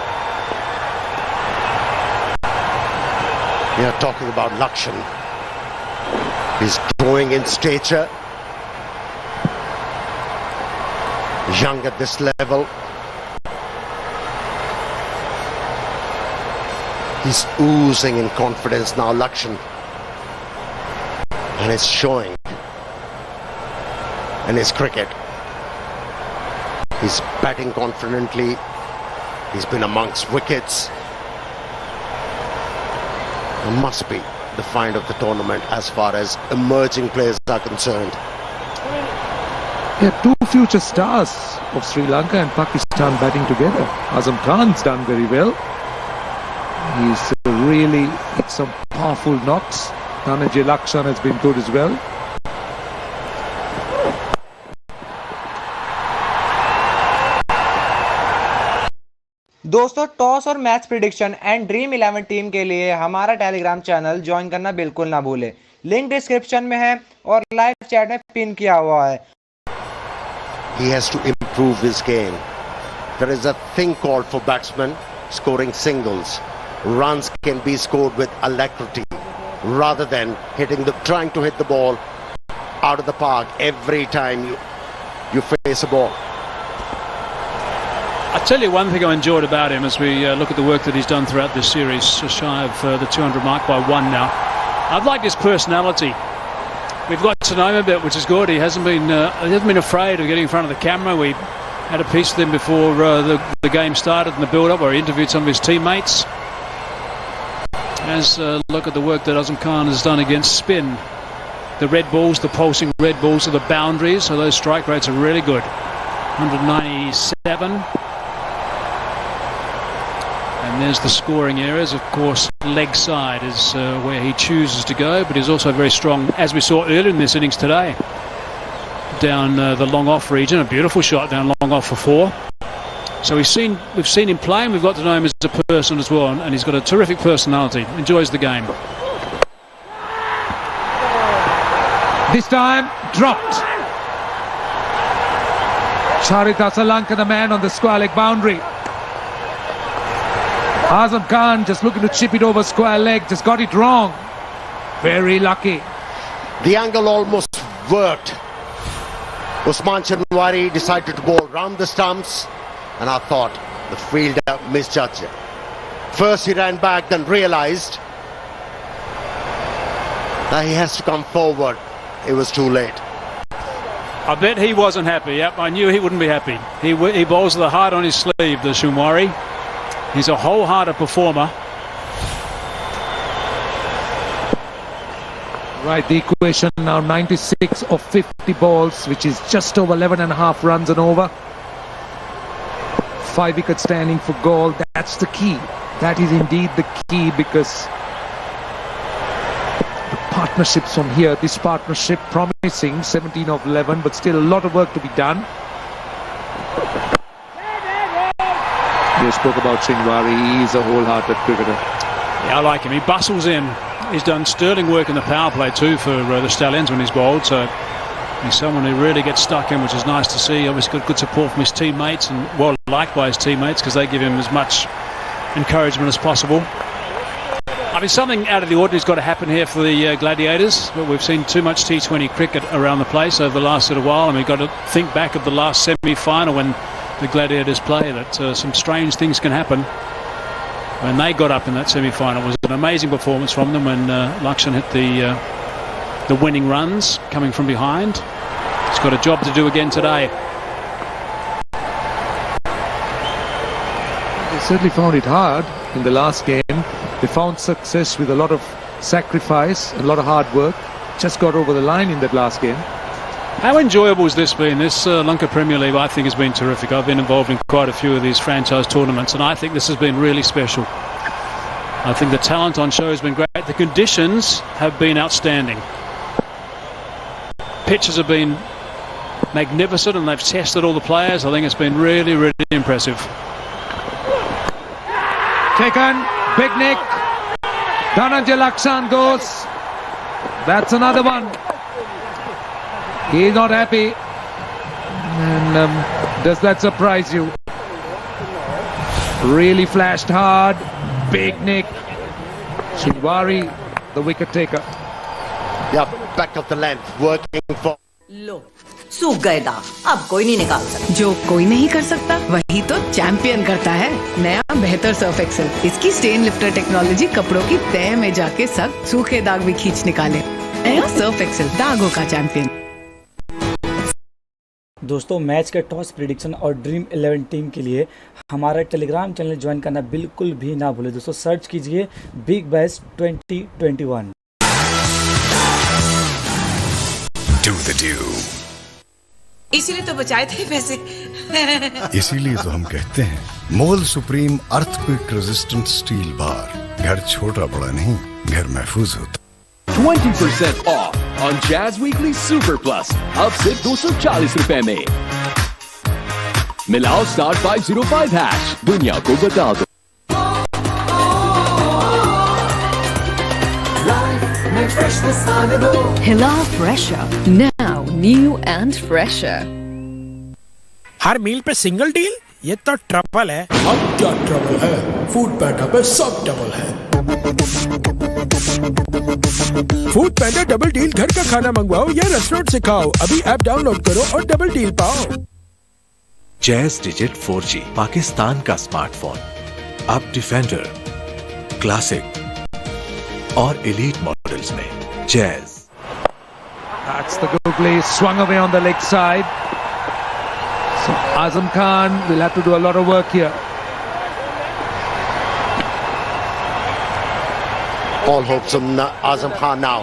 Speaker 23: We are talking about Lakshan. He's growing in stature. Young at this level. He's oozing in confidence now, Lakshan. And it's showing in his cricket. He's batting confidently. He's been amongst wickets. It must be the find of the tournament as far as emerging players are concerned.
Speaker 25: There are 2 future stars of Sri Lanka and Pakistan batting together. Azam Khan's done very well. He's really hit some powerful knocks. Dhananjay Lakshan has been good as well.
Speaker 9: दोस्तों toss और match prediction and dream 11 team के लिए हमारा Telegram channel join करना बिल्कुल ना भूलें। Link description में है और लाइव चैट में पिन किया हुआ है।
Speaker 23: He has to improve his game. There is a thing called for batsmen scoring singles. Runs can be scored with alacrity rather than trying to hit the ball out of the park every time you face a ball.
Speaker 17: I tell you one thing I enjoyed about him as we look at the work that he's done throughout this series, just shy of the 200 mark by one now. I've liked his personality. We've got to know him a bit, which is good. He hasn't been afraid of getting in front of the camera. We had a piece with him before the game started in the build-up, where he interviewed some of his teammates. As look at the work that Azam Khan has done against spin. The red balls, the pulsing red balls are the boundaries, so those strike rates are really good. 197. And there's the scoring areas. Of course, leg side is where he chooses to go, but he's also very strong, as we saw earlier in this innings today. Down the long off region, a beautiful shot down long off for 4. So we've seen him play, and we've got to know him as a person as well, and he's got a terrific personality. Enjoys the game.
Speaker 25: This time dropped. Charita Lanka, the man on the square leg boundary. Azam Khan just looking to chip it over square leg, just got it wrong. Very lucky.
Speaker 23: The angle almost worked. Usman Chanwari decided to bowl round the stumps, and I thought the fielder misjudged it. First he ran back, then realized that he has to come forward. It was too late.
Speaker 17: I bet he wasn't happy. Yep, I knew he wouldn't be happy. He bowls with the heart on his sleeve, the Chanwari. He's a wholehearted performer.
Speaker 25: Right, the equation now 96 of 50 balls, which is just over 11.5 runs and over. 5 wickets standing for goal. That's the key. That is indeed the key, because the partnerships from here, this partnership promising 17 of 11, but still a lot of work to be done. You spoke about Chanwari. He's a wholehearted cricketer.
Speaker 17: Yeah, I like him. He bustles in. He's done sterling work in the power play too for the Stallions when he's bowled. So he's someone who really gets stuck in, which is nice to see. Obviously got good support from his teammates, and well liked by his teammates, because they give him as much encouragement as possible. I mean, something out of the ordinary has got to happen here for the Gladiators. But we've seen too much T20 cricket around the place over the last little while, and we've got to think back of the last semi-final when the Gladiators play, that some strange things can happen. When they got up in that semi-final, it was an amazing performance from them when Lakshan hit the winning runs coming from behind. He's got a job to do again today.
Speaker 25: They certainly found it hard in the last game. They found success with a lot of sacrifice, a lot of hard work. Just got over the line in that last game.
Speaker 17: How enjoyable has this been? This Lanka Premier League, I think, has been terrific. I've been involved in quite a few of these franchise tournaments, and I think this has been really special. I think the talent on show has been great. The conditions have been outstanding. Pitches have been magnificent, and they've tested all the players. I think it's been really, really impressive.
Speaker 25: Taken, big nick. Dhananjay Lakshan goes. That's another one. He's not happy. And does that surprise you? Really flashed hard. Big nick. Chanwari, the wicket taker.
Speaker 23: Yeah, back of the length, working for.
Speaker 4: लो सूख गए दाग, अब कोई नहीं निकाल सकता।
Speaker 7: जो कोई नहीं कर सकता वही तो चैंपियन करता है। नया बेहतर सर्फ एक्सेल, इसकी स्टेन लिफ्टर टेक्नोलॉजी कपड़ों की तह में जाके सख्त सूखे दाग भी खींच निकाले। नया सर्फ एक्सेल, दागों का चैंपियन।
Speaker 14: दोस्तों मैच के टॉस प्रिडिक्शन और ड्रीम 11 टीम के लिए हमारा टेलीग्राम चैनल ज्वाइन करना बिल्कुल भी ना भूलें। दोस्तों सर्च कीजिए big bash 2021।
Speaker 1: Do the do.
Speaker 15: इसीलिए तो बचाए थे पैसे।
Speaker 1: इसीलिए तो हम कहते हैं Mughal supreme earthquake resistant steel bar. घर छोटा बड़ा नहीं, घर महफूज होता।
Speaker 18: 20% off on Jazz Weekly Super Plus, अब सिर्फ 240 रुपए में। मिलाओ *505#. दुनिया को बता दो.
Speaker 2: Hila Fresher. Now new and fresher.
Speaker 10: Her meal पे सिंगल डील, ये तो ट्रबल है.
Speaker 12: अब क्या ट्रबल है? फूड पैंडा पे सब डबल है.
Speaker 10: फूड पैंडा डबल डील. घर का खाना मंगवाओ या रेस्टोरेंट से खाओ. अभी ऐप डाउनलोड करो और डबल डील पाओ.
Speaker 3: जैज डिजिट 4G पाकिस्तान का स्मार्टफोन. अब डिफेंडर, क्लासिक और एलीट मॉडल्स में jazz.
Speaker 25: That's the good play, swung away on the leg side. So Azam Khan will have to do a lot of work here.
Speaker 23: All hopes on Azam Khan now.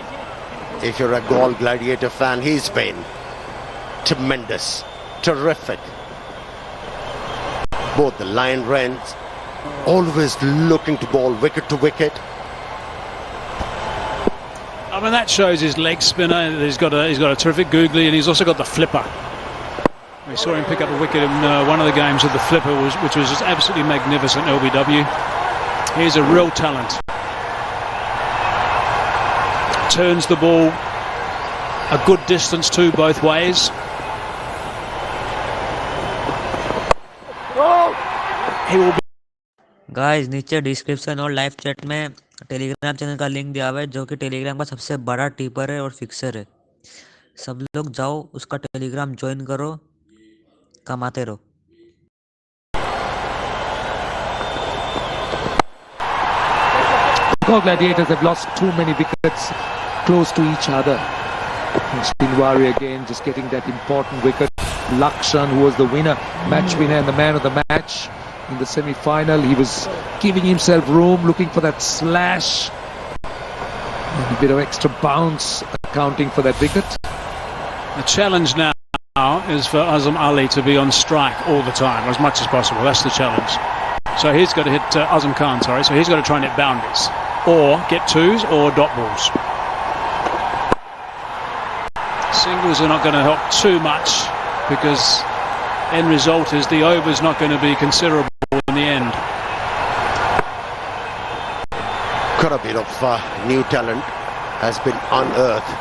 Speaker 23: If you're a Gaul Gladiator fan, he's been tremendous, terrific. Both the Lion Wrens, always looking to bowl wicket to wicket.
Speaker 17: I mean, that shows his leg spinner. He's got a terrific googly, and he's also got the flipper. We saw him pick up a wicket in one of the games with the flipper, which was just absolutely magnificent. LBW. He's a real talent. Turns the ball a good distance too, both ways. He will be.
Speaker 19: Guys नीचे description और live chat में Telegram channel का link दिया हुआ है, जो कि Telegram का सबसे बड़ा टिपर है और फिक्सर है. सब लोग जाओ, उसका टेलीग्राम ज्वाइन करो, कमाते रहो.
Speaker 25: Gaul Gladiators have lost too many wickets close to each other. Shinwari again just getting that important wicket. Lakshan, who was the winner, match winner and the man of the match in the semi-final, he was giving himself room, looking for that slash. And a bit of extra bounce accounting for that wicket.
Speaker 17: The challenge now is for Azam Ali to be on strike all the time, as much as possible. That's the challenge. So he's got to hit Azam Khan, sorry. So he's got to try and hit boundaries, or get twos or dot balls. Singles are not going to help too much, because end result is the over's not going to be considerable in the end.
Speaker 23: Quite a bit of new talent has been unearthed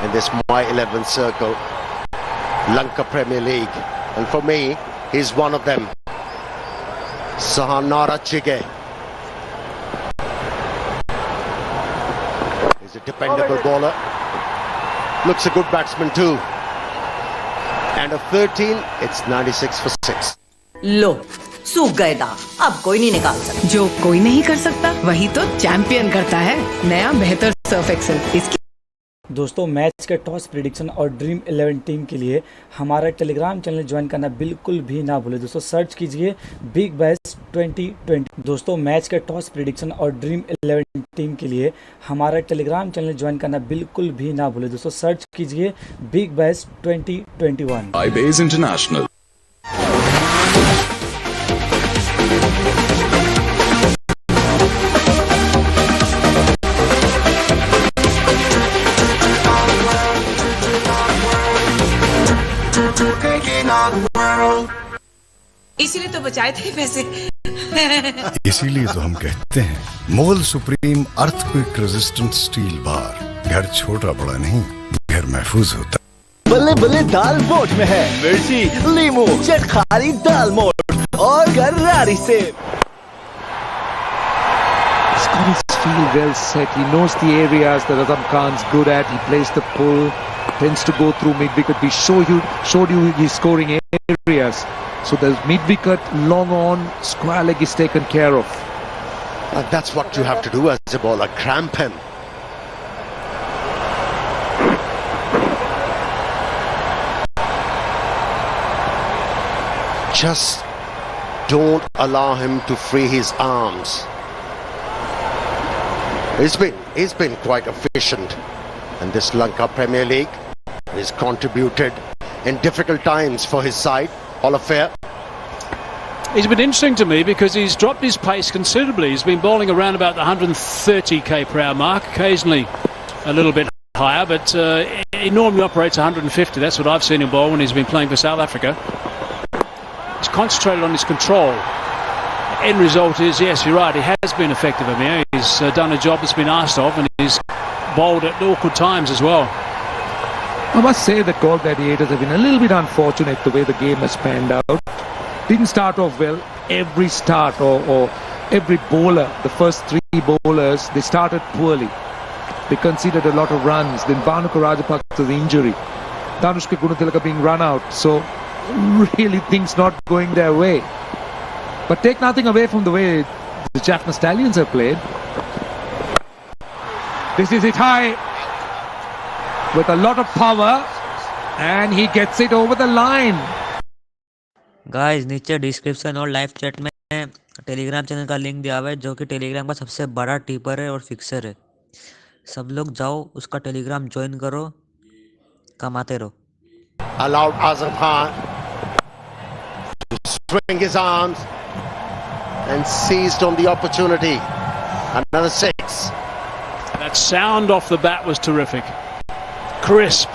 Speaker 23: in this My 11 circle, Lanka Premier League, and for me, he's one of them. Sahanara Chige. He's a dependable bowler. Looks a good batsman too. And of 13, it's 96 for 6.
Speaker 4: लो सूख गए दाग, अब कोई नहीं निकाल सकता.
Speaker 7: जो कोई नहीं कर सकता वही तो चैंपियन करता है. नया बेहतर सर्फ एक्सेल. इसकी
Speaker 14: दोस्तों मैच के टॉस प्रेडिक्शन और ड्रीम 11 टीम के लिए हमारा टेलीग्राम चैनल ज्वाइन करना बिल्कुल भी ना भूलें. दोस्तों सर्च कीजिए बिग बैश 2020. दोस्तों मैच के टॉस प्रेडिक्शन और ड्रीम 11 टीम के लिए हमारा टेलीग्राम चैनल ज्वाइन करना बिल्कुल भी ना भूलें. दोस्तों सर्च कीजिए बिग बैश 2021.
Speaker 24: iBase International.
Speaker 15: इसीलिए तो बचाए थे पैसे.
Speaker 1: इसीलिए तो हम कहते हैं Mughal supreme earthquake resistant steel bar. घर छोटा बड़ा नहीं, घर महफूज होता है.
Speaker 20: बल्ले बल्ले दाल मोठ में है. मिर्ची, लीमू, चटखारी दाल मोठ और गरारी से.
Speaker 25: He's got his field well set. He knows the areas that Azam Khan's good at. He plays the pull, tends to go through mid-wicket. We showed you his scoring areas. So the mid-wicket, long on, square leg is taken care of.
Speaker 23: And that's what you have to do as a bowler, cramp him. Just don't allow him to free his arms. He's been quite efficient in this Lanka Premier League. He's contributed in difficult times for his side. All affair.
Speaker 17: He's been interesting to me because he's dropped his pace considerably. He's been bowling around about the 130k per hour mark, occasionally a little bit higher, but he normally operates 150. That's what I've seen him bowl when he's been playing for South Africa. He's concentrated on his control. The end result is, yes, you're right, he has been effective, Amir. He's done a job that's been asked of, and he's bowled at awkward times as well.
Speaker 25: I must say that Goal Gladiators have been a little bit unfortunate the way the game has panned out. Didn't start off well. Every start or every bowler, the first three bowlers, they started poorly. They conceded a lot of runs. Then Bhanuka Rajapaksa's injury. Danushka Gunatilaka being run out. So really things not going their way. But take nothing away from the way the Jaffna Stallions have played. This is it high with a lot of power, and he gets it over the line.
Speaker 19: Guys नीचे description और live chat में Telegram channel का link दिया हुआ है, जो कि Telegram का सबसे बड़ा टीपर है और फिक्सर है। सब लोग जाओ, उसका टेलीग्राम ज्वाइन करो, कमाते रहो।
Speaker 23: Allowed Azam Khan to swing his arms and seized on the opportunity. Another 6.
Speaker 17: That sound off the bat was terrific. Crisp.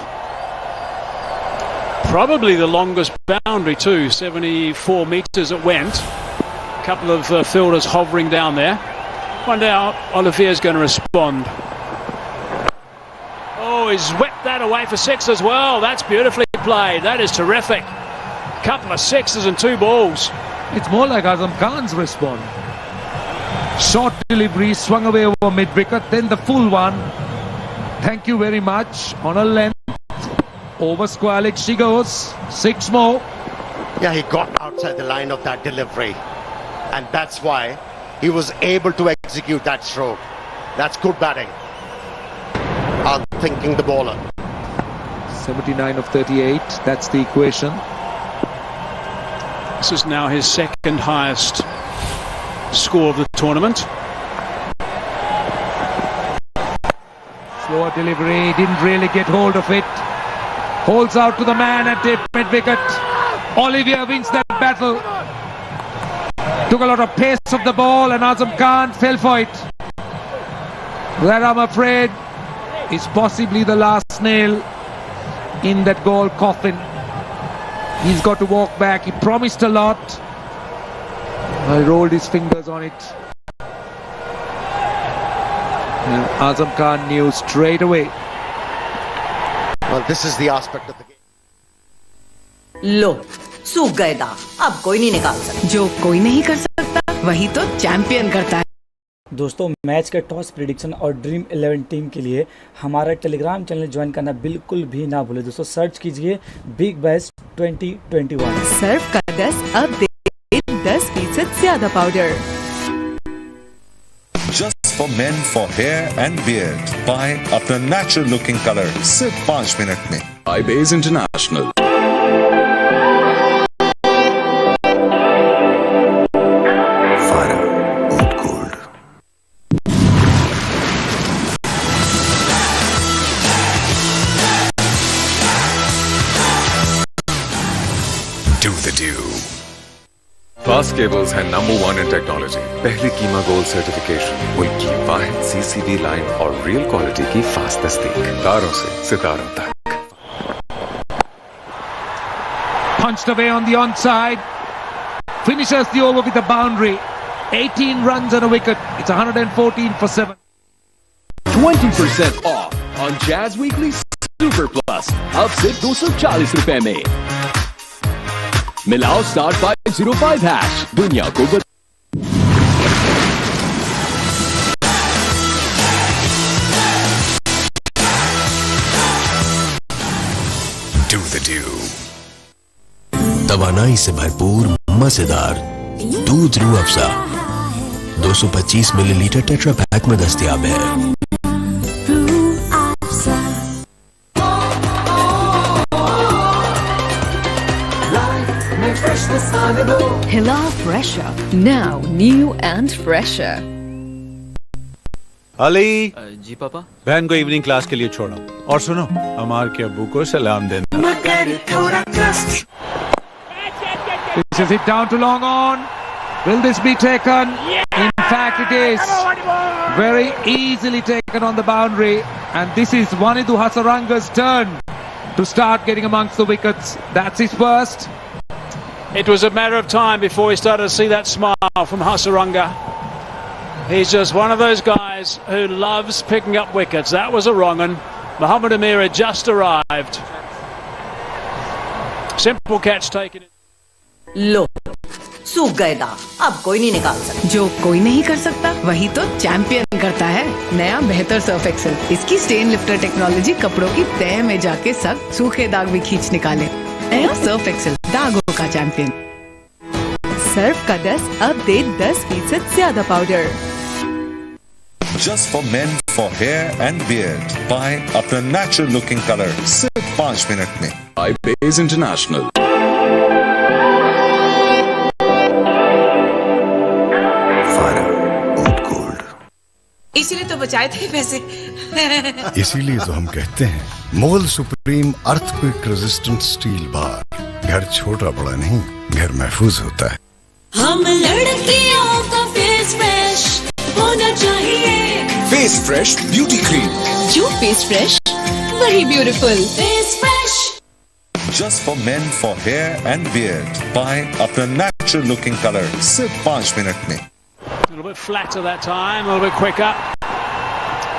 Speaker 17: Probably the longest boundary too, 74 metres it went. A couple of fielders hovering down there. Wonder how Olivier's going to respond. Oh, he's whipped that away for 6 as well. That's beautifully played. That is terrific. Couple of 6s and 2 balls.
Speaker 25: It's more like Azam Khan's response. Short delivery, swung away over mid-wicket, then the full one. Thank you very much. On a length. Over square leg she goes. 6 more.
Speaker 23: Yeah, he got outside the line of that delivery. And that's why he was able to execute that stroke. That's good batting. Outthinking the bowler.
Speaker 25: 79 of 38. That's the equation.
Speaker 17: This is now his second highest score of the tournament.
Speaker 25: Slower delivery, didn't really get hold of it. Holds out to the man at mid-wicket. Olivier wins that battle. Took a lot of pace of the ball, and Azam Khan fell for it. That, I'm afraid, is possibly the last nail in that goal coffin. He's got to walk back. He promised a lot. I rolled his fingers on it. And Azam Khan knew straight away.
Speaker 23: Well, this is the aspect of the game.
Speaker 4: लो, सूख गए दाग, अब कोई नहीं निकाल सकता।
Speaker 7: जो कोई नहीं कर सकता, वही तो चैंपियन करता है।
Speaker 14: दोस्तों, मैच के टॉस प्रेडिक्शन और ड्रीम 11 टीम के लिए हमारा टेलीग्राम चैनल ज्वाइन करना बिल्कुल भी ना भूलें। दोस्तों, सर्च कीजिए बिग बैश 2021।
Speaker 2: सर्फ का 10 अब दे 10% ज्यादा powder.
Speaker 5: Just for men for hair and beard. Buy अपना natural looking color सिर्फ 5 मिनट में।
Speaker 18: iBase International.
Speaker 1: Fire Oat Gold. Do the do.
Speaker 8: Fast Cables है नंबर 1 in technology. पहली कीमा गोल्ड सर्टिफिकेशन, उनकी वाहिद CCV लाइन और रियल क्वालिटी की Fast तस्दीक, तारों से सितारों तक।
Speaker 25: Punched away on the onside. Finishes the over with a boundary. 18 runs and a wicket. It's 114 for 7.
Speaker 18: 20% off on Jazz Weekly Super Plus. अब सिर्फ 240 रुपए में। मिलाओ *505#. दुनिया को
Speaker 1: Do the do.
Speaker 11: तवानाई से भरपूर मजेदार दूध Rooh Afza 225 millilitre tetra pack में दस्तयाब है।
Speaker 2: Hila Fresher, now new and fresher.
Speaker 13: Ali
Speaker 16: ji पापा।
Speaker 13: बहन को इवनिंग क्लास के लिए छोड़ो और सुनो, अमार के अब्बू को सलाम देना।
Speaker 25: This is it down to long on. Will this be taken? In fact, it is. Very easily taken on the boundary. And this is Wanidu Hasaranga's turn to start getting amongst the wickets. That's his first.
Speaker 17: It was a matter of time before we started to see that smile from Hasaranga. He's just one of those guys who loves picking up wickets. That was a wrong one. Mohammad Amir had just arrived. Simple catch taken.
Speaker 4: लो सूख गए दाग, अब कोई नहीं निकाल सकता।
Speaker 7: जो कोई नहीं कर सकता वही तो चैंपियन करता है। नया बेहतर सर्फ एक्सेल, इसकी स्टेन लिफ्टर टेक्नोलॉजी कपड़ों की तह में जाके सख्त सूखे दाग भी खींच निकाले। नया सर्फ एक्सेल, दागों का चैंपियन।
Speaker 2: सर्फ का 10 अब दे 10% ज्यादा powder.
Speaker 5: Just for men for hair and beard. Buy अपना natural looking color सिर्फ 5 मिनट में.
Speaker 24: By Bays International.
Speaker 15: इसीलिए तो बचाए थे पैसे।
Speaker 1: इसीलिए तो हम कहते हैं Mughal supreme earthquake resistant steel bar. घर छोटा बड़ा नहीं, घर महफूज होता है।
Speaker 6: हम लड़कियों का फेस फ्रेश होना चाहिए।
Speaker 24: फेस फ्रेश ब्यूटी क्रीम,
Speaker 2: जो फेस फ्रेश वही beautiful.
Speaker 6: Face fresh
Speaker 5: Just for men for hair and beard. Buy अपना natural looking color सिर्फ 5 मिनट में.
Speaker 17: A little bit flatter that time, a little bit quicker.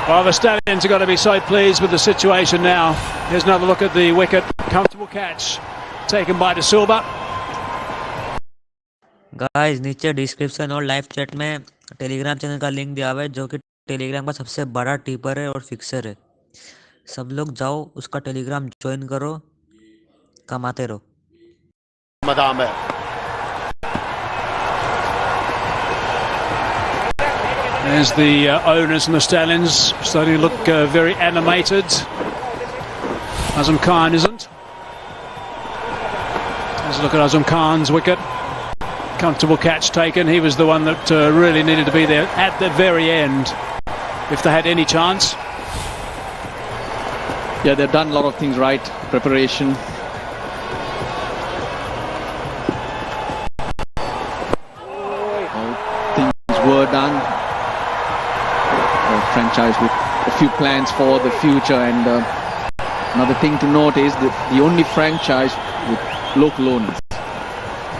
Speaker 17: Well, the Stallions have got to be so pleased with the situation now. Here's another look at the wicket. Comfortable catch taken by De Silva.
Speaker 19: Guys नीचे description और live chat में Telegram channel का link दिया हुआ है, जो कि Telegram का सबसे बड़ा टिपर है और फिक्सर है। सब लोग जाओ उसका टेलीग्राम ज्वाइन करो, कमाते रहो।
Speaker 23: मैदान है।
Speaker 17: There's the owners and the Stallions starting to look very animated. Azam Khan isn't. Let's look at Azam Khan's wicket. Comfortable catch taken. He was the one that really needed to be there at the very end if they had any chance.
Speaker 9: Yeah, they've done a lot of things right. Preparation. Things were done. Franchise with a few plans for the future, and another thing to note is that the only franchise with local owners,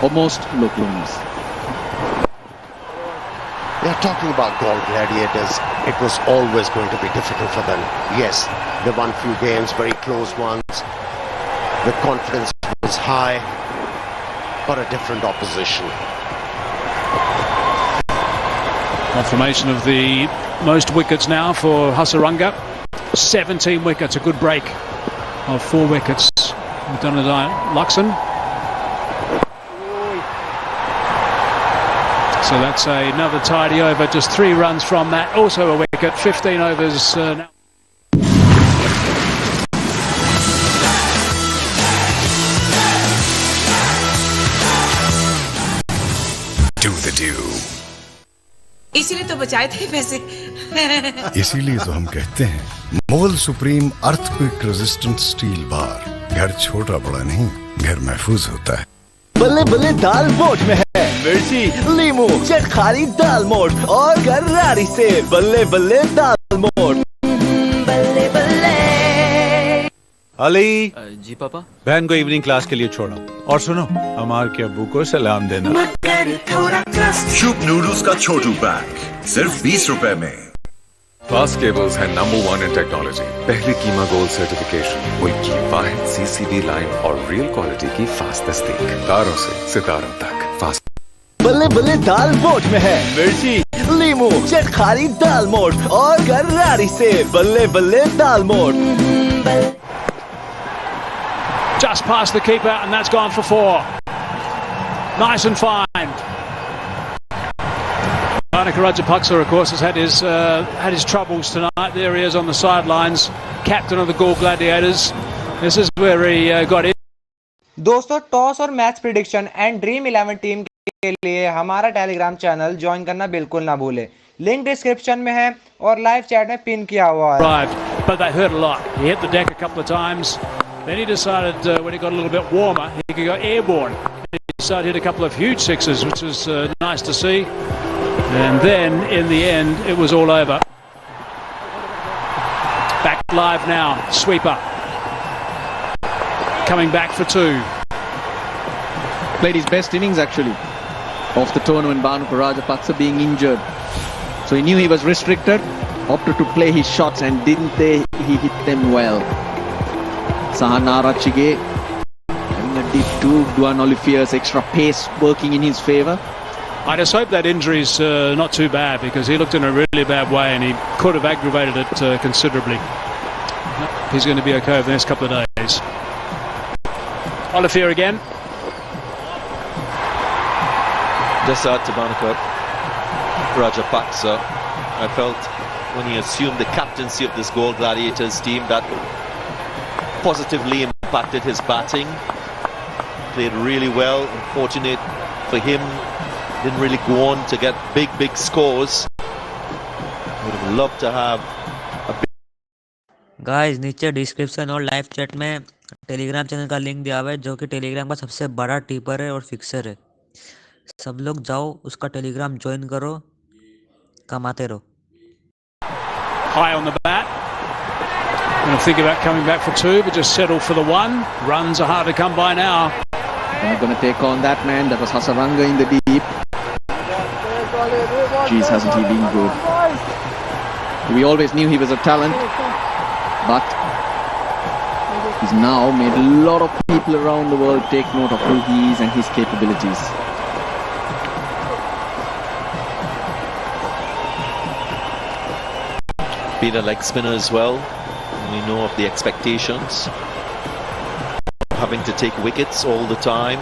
Speaker 9: or most local owners.
Speaker 23: They're talking about Gol Gladiators. It was always going to be difficult for them. Yes, they won few games, very close ones. The confidence was high, but a different opposition.
Speaker 17: Confirmation of the most wickets now for Hasaranga. 17 wickets, a good break of 4 wickets. Done it Luxon. So that's another tidy over, just 3 runs from that. Also a wicket, 15 overs now.
Speaker 1: Do the do.
Speaker 15: इसीलिए तो बचाए थे पैसे।
Speaker 1: इसीलिए तो हम कहते हैं Mughal supreme earthquake resistant steel bar. घर छोटा बड़ा नहीं, घर महफूज होता है।
Speaker 20: बल्ले बल्ले दाल मोठ में है मिर्ची, लीमू, चटखारी दाल मोठ और गरारी से बल्ले बल्ले दाल मोठ।
Speaker 6: बल्ले बल्ले।
Speaker 13: अली
Speaker 16: जी पापा,
Speaker 13: बहन को इवनिंग क्लास के लिए छोड़ा। और सुनो, अमार के अब्बू को सलाम देना।
Speaker 24: शुभ नूडल्स का छोटू पैक सिर्फ 20 रुपए में।
Speaker 8: फास्ट केबल्स है नंबर 1 इन टेक्नोलॉजी। पहली कीमा गोल्ड सर्टिफिकेशन, मुल्क की वाहिद सीसीबी लाइन और रियल क्वालिटी की फास्ट तस्दीक। तारों से सितारों तक फास्ट।
Speaker 20: बल्ले बल्ले दाल मोठ में है मिर्ची, लीमू, चटखारी दाल मोठ और गरारी से बल्ले बल्ले दाल मोठ।
Speaker 17: Just past the keeper, and that's gone for 4. Nice and fine. Lanka Rajapaksa, of course, has had his troubles tonight. There he is on the sidelines, captain of the Gol Gladiators. This is where he got in.
Speaker 21: दोस्तों, toss और match prediction and dream 11 team के लिए हमारा Telegram channel join करना बिल्कुल ना भूलें। Link description में है और लाइव चैट में पिन किया हुआ है।
Speaker 17: But they hurt a lot. He hit the deck a couple of times. Then he decided when he got a little bit warmer, he could go airborne. He decided to hit a couple of huge sixes, which was nice to see. And then, in the end, it was all over. Back live now, sweeper. Coming back for 2.
Speaker 9: Played his best innings actually of the tournament, Bhanuka Rajapaksa being injured. So he knew he was restricted, opted to play his shots, and he hit them well. Sahana Rachige having a deep two, Duan Olifier's extra pace working in his favour.
Speaker 17: I just hope that injury's not too bad, because he looked in a really bad way and he could have aggravated it considerably. He's going to be okay over the next couple of days. Olivier again.
Speaker 3: Just out to Bhanuka Rajapaksa. I felt when he assumed the captaincy of this Gold Gladiators team, that positively impacted his batting. Played really well. Unfortunate for him, didn't really go on to get big scores. Would have loved to have a big...
Speaker 19: guys नीचे description और live chat में Telegram channel का link दिया हुआ है, जो कि Telegram का सबसे बड़ा टिपर है और फिक्सर है। सब लोग जाओ उसका टेलीग्राम ज्वाइन करो, कमाते रहो।
Speaker 17: High on the bat. Gonna think about coming back for two, but just settle for the one. Runs are hard to come by now.
Speaker 9: They're going to take on that man. That was Hasaranga in the deep. Jeez, hasn't he been good? We always knew he was a talent, but he's now made a lot of people around the world take note of who he is and his capabilities.
Speaker 3: Been a leg spinner as well. We know of the expectations. Having to take wickets all the time.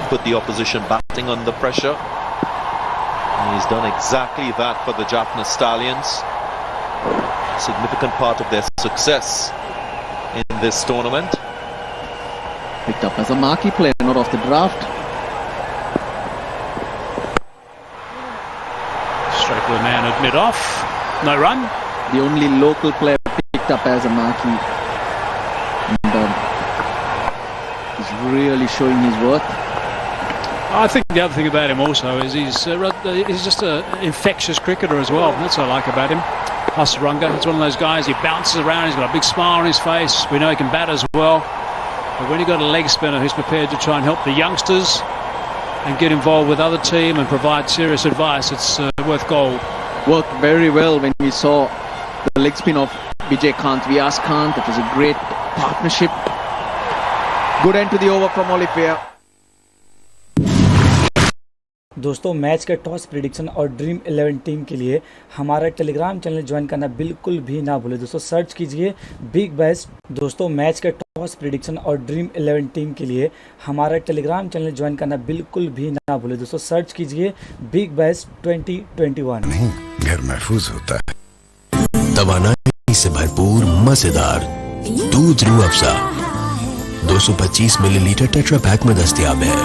Speaker 3: Put the opposition batting under pressure. And he's done exactly that for the Jaffna Stallions. Significant part of their success in this tournament.
Speaker 9: Picked up as a marquee player, not off the draft.
Speaker 17: Straight for the man at mid-off. No run.
Speaker 9: The only local player picked up as a marquee. And he's really showing his worth.
Speaker 17: I think the other thing about him also is he's just an infectious cricketer as well. That's what I like about him. Hasaranga, it's one of those guys, he bounces around, he's got a big smile on his face. We know he can bat as well. But when you've got a leg spinner who's prepared to try and help the youngsters and get involved with other team and provide serious advice, it's worth gold.
Speaker 9: Worked very well when we saw the leg spin of Vijay Kant, Vyas Kant. That was a great partnership. Good end to the over from Olivier.
Speaker 14: दोस्तों match के toss prediction और dream 11 team के लिए हमारा Telegram channel join करना बिल्कुल भी ना भूलें। दोस्तों सर्च कीजिए बिग बैश। दोस्तों मैच के टॉस प्रेडिक्शन और ड्रीम 11 टीम के लिए हमारा टेलीग्राम चैनल ज्वाइन करना बिल्कुल भी ना भूलें। दोस्तों सर्च कीजिए बिग बैश 2021।
Speaker 1: नहीं, घर महफूज होता है।
Speaker 11: तवानाई से भरपूर मजेदार दूध Rooh Afza 225 millilitre tetra pack में दस्तयाब है।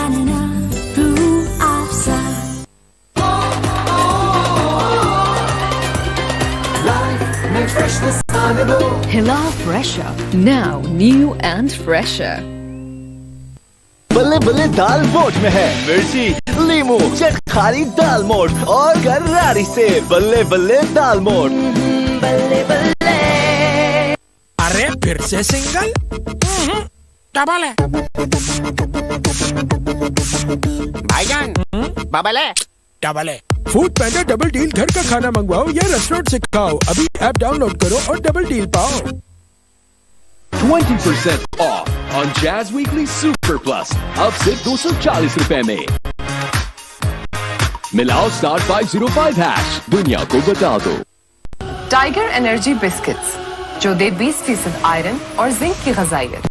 Speaker 2: Hila Fresher, now new and fresher.
Speaker 20: बल्ले बल्ले दाल मोठ में है मिर्ची, लीमू, चटखारी दाल मोठ और गरारी से बल्ले बल्ले दाल मोठ।
Speaker 6: बल्ले बल्ले।
Speaker 10: अरे फिर से सिंगल? डबल है। भाईजान, बबल है। डबल है। फूड पैंडा डबल डील घर का खाना मंगवाओ या रेस्टोरेंट से खाओ। अभी ऐप डाउनलोड करो और डबल डील पाओ।
Speaker 18: 20% off on Jazz Weekly Super Plus अब सिर्फ 240 रुपए में। मिलाओ *505#। दुनिया को बता दो।
Speaker 2: टाइगर एनर्जी बिस्किट्स जो दे 20% आयरन और जिंक की ग़िज़ाइयत।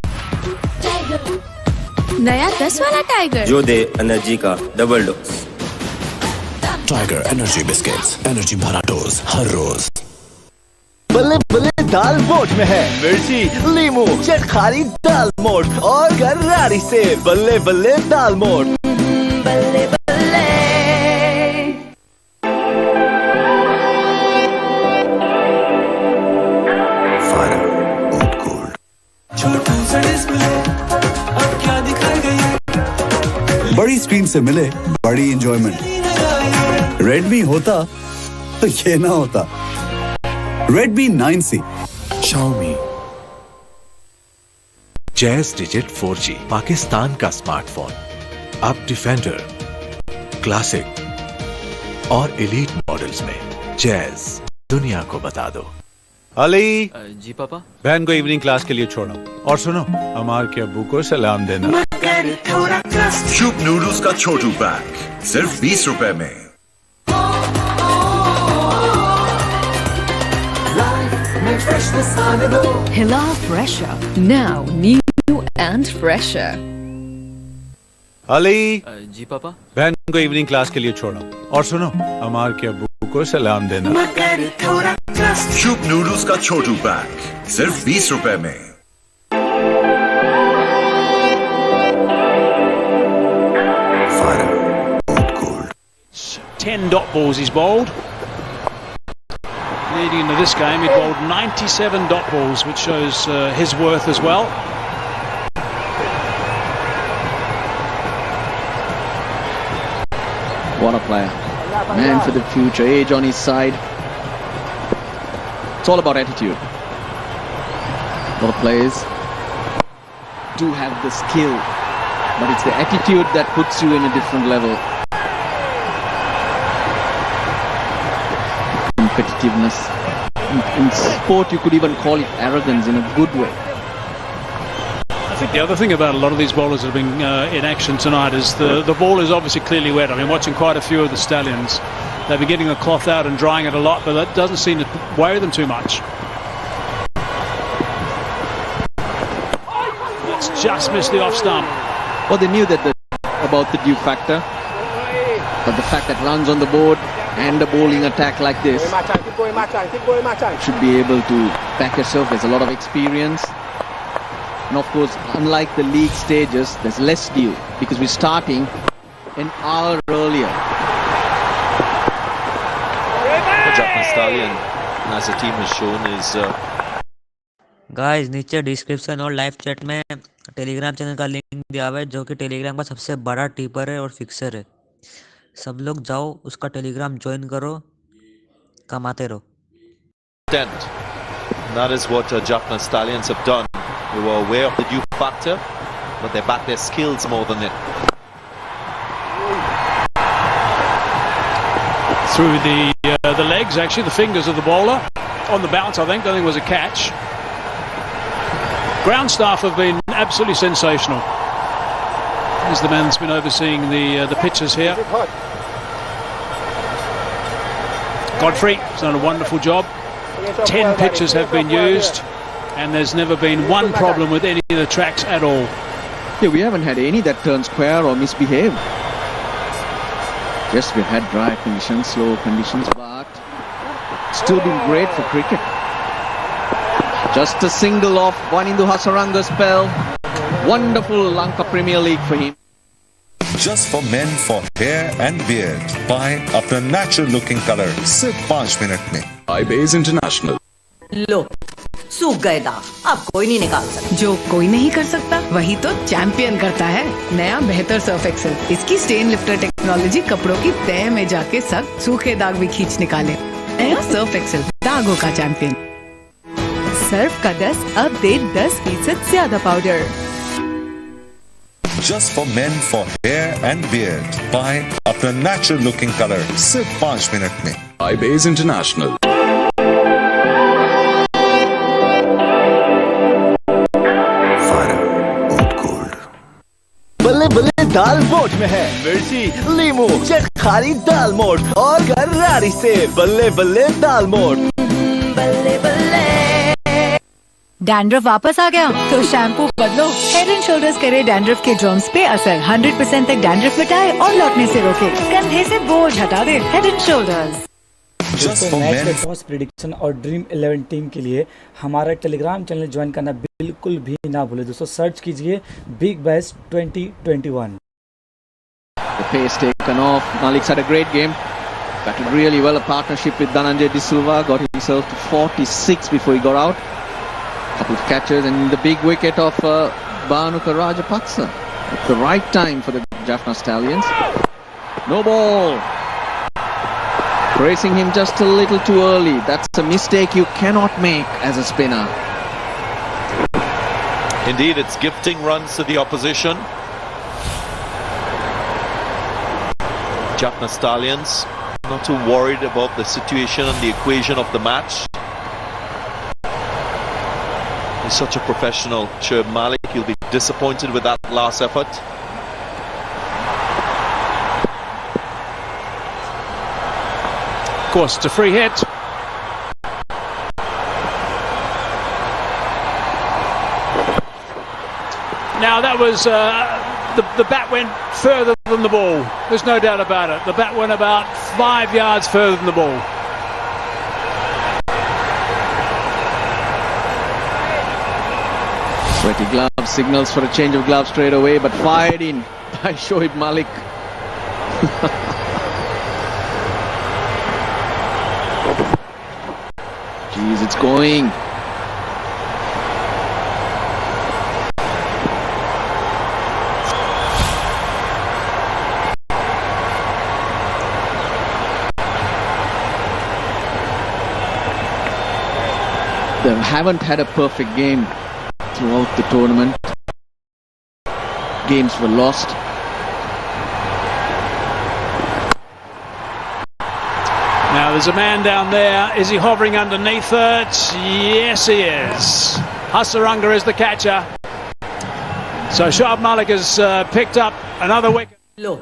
Speaker 6: नया 10 वाला टाइगर
Speaker 12: जो दे एनर्जी का double dose.
Speaker 11: Tiger energy biscuits, energy भरा डोज हर रोज।
Speaker 20: बल्ले बल्ले दाल मोठ में है मिर्ची, लीमू, चटखारी दाल मोठ और गरारी से बल्ले बल्ले दाल मोठ।
Speaker 6: बल्ले बल्ले।
Speaker 16: छोटू सा डिस्प्ले अब क्या दिखाएगा।
Speaker 1: बड़ी स्क्रीन से मिले बड़ी एंजॉयमेंट। रेडमी होता तो ये ना होता। Redmi 9C
Speaker 22: Xiaomi Jazz Digit 4G Pakistan का स्मार्टफोन
Speaker 13: अब डिफेंडर, क्लासिक और एलीट मॉडल्स में जैज दुनिया को बता दो। अली
Speaker 4: जी पापा।
Speaker 13: बहन को इवनिंग क्लास के लिए छोड़ो और सुनो अमार के अब्बू को सलाम देना।
Speaker 24: शुभ नूडल्स का छोटू पैक सिर्फ 20 रुपए में।
Speaker 2: Hila Fresher. Now new and fresher.
Speaker 13: Ali
Speaker 4: ji पापा।
Speaker 13: बहन को इवनिंग क्लास के लिए छोड़ो और सुनो अमार के अब्बू को सलाम देना।
Speaker 24: शुभ नूडल्स का छोटू पैक सिर्फ 20 रुपए में।
Speaker 17: Ten dot balls he's bowled. Leading into this game, he bowled 97 dot balls, which shows his worth as well.
Speaker 9: What a player. Man for the future, age on his side. It's all about attitude. A lot of players do have the skill, but it's the attitude that puts you in a different level. Competitiveness. In sport, you could even call it arrogance in a good way.
Speaker 17: I think the other thing about a lot of these bowlers that have been in action tonight is the ball is obviously clearly wet. I mean, watching quite a few of the Stallions, they've been getting the cloth out and drying it a lot, but that doesn't seem to worry them too much. That's just missed the off stump.
Speaker 9: Well, they knew that about the due factor, but the fact that runs on the board and a bowling attack like this should be able to back yourself. There's a lot of experience. And of course, unlike the league stages, there's less due because we're starting an hour earlier.
Speaker 3: The Japan Stallion, as the team has shown, is
Speaker 19: guys नीचे description और live chat में Telegram channel का link दिया हुआ है जो कि Telegram का सबसे बड़ा टीपर है और फिक्सर है। सब लोग जाओ उसका टेलीग्राम ज्वाइन करो, कमाते रहो।
Speaker 3: That is what Japan Stallions have done. They were aware of the due factor, but they back their skills more than it.
Speaker 17: Through the legs, actually, the fingers of the bowler on the bounce. I think it was a catch. Ground staff have been absolutely sensational. He's the man that's been overseeing the pitches here. Godfrey has done a wonderful job. 10 pitches have been used, and there's never been one problem with any of the tracks at all.
Speaker 9: Yeah, we haven't had any that turn square or misbehave. Yes, we've had dry conditions, slow conditions, but still been great for cricket. Just a single off Wanindu Hasaranga spell. Wonderful Lanka Premier League for him.
Speaker 24: Just for men for hair and beard. Buy अपना natural looking color सिर्फ 5 minute में।
Speaker 8: iBase International.
Speaker 5: लो सूख गए दाग, अब कोई नहीं निकाल सकता।
Speaker 2: जो कोई नहीं कर सकता वही तो चैंपियन करता है। नया बेहतर सर्फ एक्सेल, इसकी स्टेन लिफ्टर टेक्नोलॉजी कपड़ों की तह में जाके सख्त सूखे दाग भी खींच निकाले। नया सर्फ एक्सेल, दागों का चैंपियन। सर्फ का 10 अब दे 10% ज्यादा powder.
Speaker 24: Just for men for hair and beard. Buy अपना natural looking color सिर्फ 5 मिनट में।
Speaker 8: iBase International.
Speaker 20: बल्ले बल्ले दाल मोठ में है मिर्ची, लीमू, चटखारी दाल मोठ और गरारी से बल्ले बल्ले दाल मोठ।
Speaker 6: बल्ले बल्ले।
Speaker 2: डैंड्रफ वापस आ गया तो शैम्पू बदलो। हेड एंड शोल्डर्स करे डैंड्रफ के जर्म्स पे असर, 100% तक डैंड्रफ मिटाए और लौटने से रोके, कंधे से बोझ हटा दे। Head and shoulders.
Speaker 14: दोस्तों मैच में टॉस प्रेडिक्शन और ड्रीम 11 टीम के लिए हमारा टेलीग्राम चैनल ज्वाइन करना बिल्कुल भी ना भूले दोस्तों। सर्च कीजिए big bash 2021।
Speaker 9: The pace taken off. Malik's had a great game. Batted really well. A partnership with Dhananjay De Silva. Got himself to 46 before he got out. Couple of catches and the big wicket of Bhanuka Rajapaksa. At the right time for the Jaffna Stallions. No ball. Racing him just a little too early. That's a mistake you cannot make as a spinner.
Speaker 3: Indeed, it's gifting runs to the opposition. Jaffna Stallions not too worried about the situation and the equation of the match. He's such a professional, Shoaib Malik. He'll be disappointed with that last effort.
Speaker 17: Of course, it's a free hit. Now that was the bat went further than the ball. There's no doubt about it. The bat went about 5 yards further than the ball.
Speaker 9: Sweaty glove signals for a change of glove straight away, but fired in by Shoaib Malik. Jeez, it's going. They haven't had a perfect game throughout the tournament. Games were lost.
Speaker 17: Now there's a man down there. Is he hovering underneath it? Yes, he is. Hasaranga is the catcher. So Shoaib Malik has picked up another wicket.
Speaker 5: लो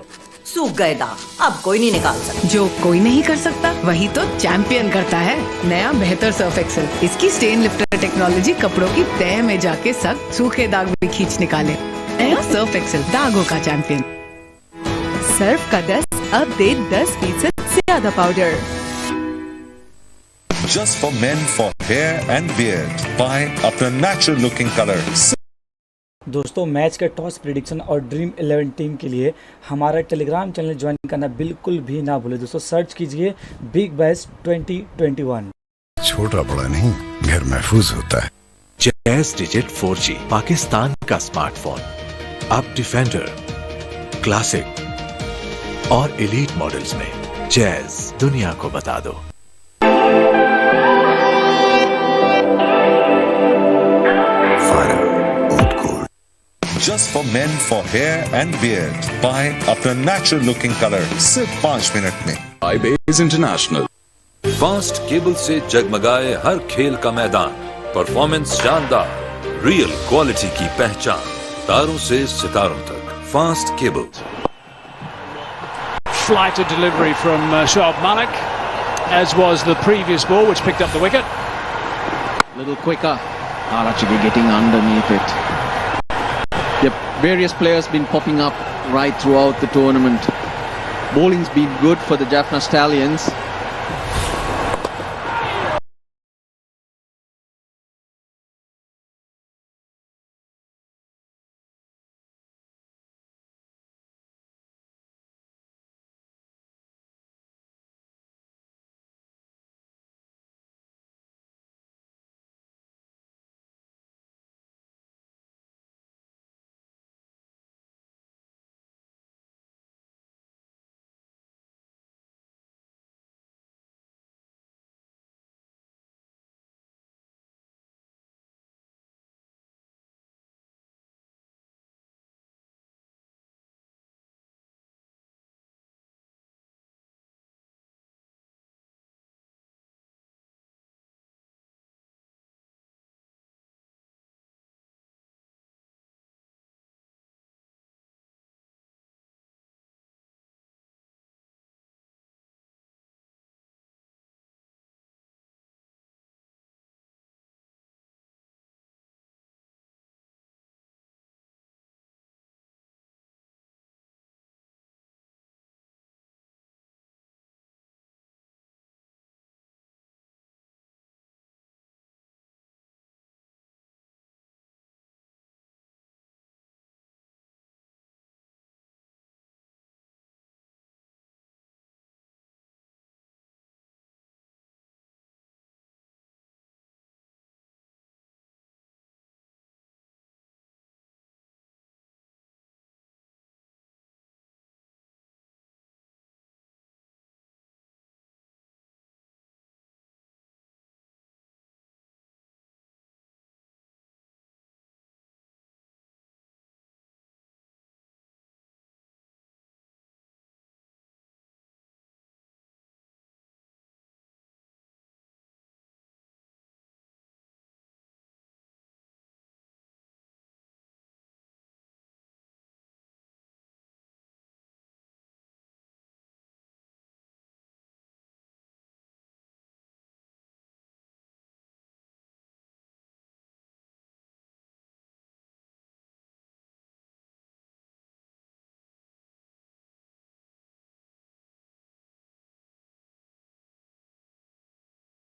Speaker 5: सूख गए दाग, अब कोई नहीं निकाल सकता।
Speaker 2: जो कोई नहीं कर सकता वही तो चैंपियन करता है। नया बेहतर सर्फ एक्सेल, इसकी स्टेन लिफ्टर टेक्नोलॉजी कपड़ों की तह में जाके सख्त सूखे दाग भी खींच निकाले। नया सर्फ एक्सेल, दागों का चैंपियन।
Speaker 4: सर्फ का 10 अब दे 10% से ज्यादा powder.
Speaker 24: Just for men for hair and beard. Buy अपना natural looking color.
Speaker 14: दोस्तों मैच के टॉस प्रेडिक्शन और ड्रीम 11 टीम के लिए हमारा टेलीग्राम चैनल ज्वाइन करना बिल्कुल भी ना भूलें। दोस्तों सर्च कीजिए बिग बैश 2021।
Speaker 1: छोटा बड़ा नहीं, घर महफूज होता है।
Speaker 13: जैज डिजिट 4G पाकिस्तान का स्मार्टफोन अब डिफेंडर, क्लासिक और एलीट मॉडल्स में जैज दुनिया को बता दो।
Speaker 24: Just for men for hair and beard. Buy अपना natural looking color सिर्फ 5 मिनट में।
Speaker 8: iBase international. फास्ट केबल से जगमगाए हर खेल का मैदान, परफॉर्मेंस शानदार, रियल क्वालिटी की पहचान, तारों से सितारों तक, fast cable.
Speaker 17: Flighted delivery from Shoaib Malik, as was the previous ball which picked up the wicket.
Speaker 9: Little quicker. Arachigi getting underneath it. Yep, various players been popping up right throughout the tournament. Bowling's been good for the Jaffna Stallions.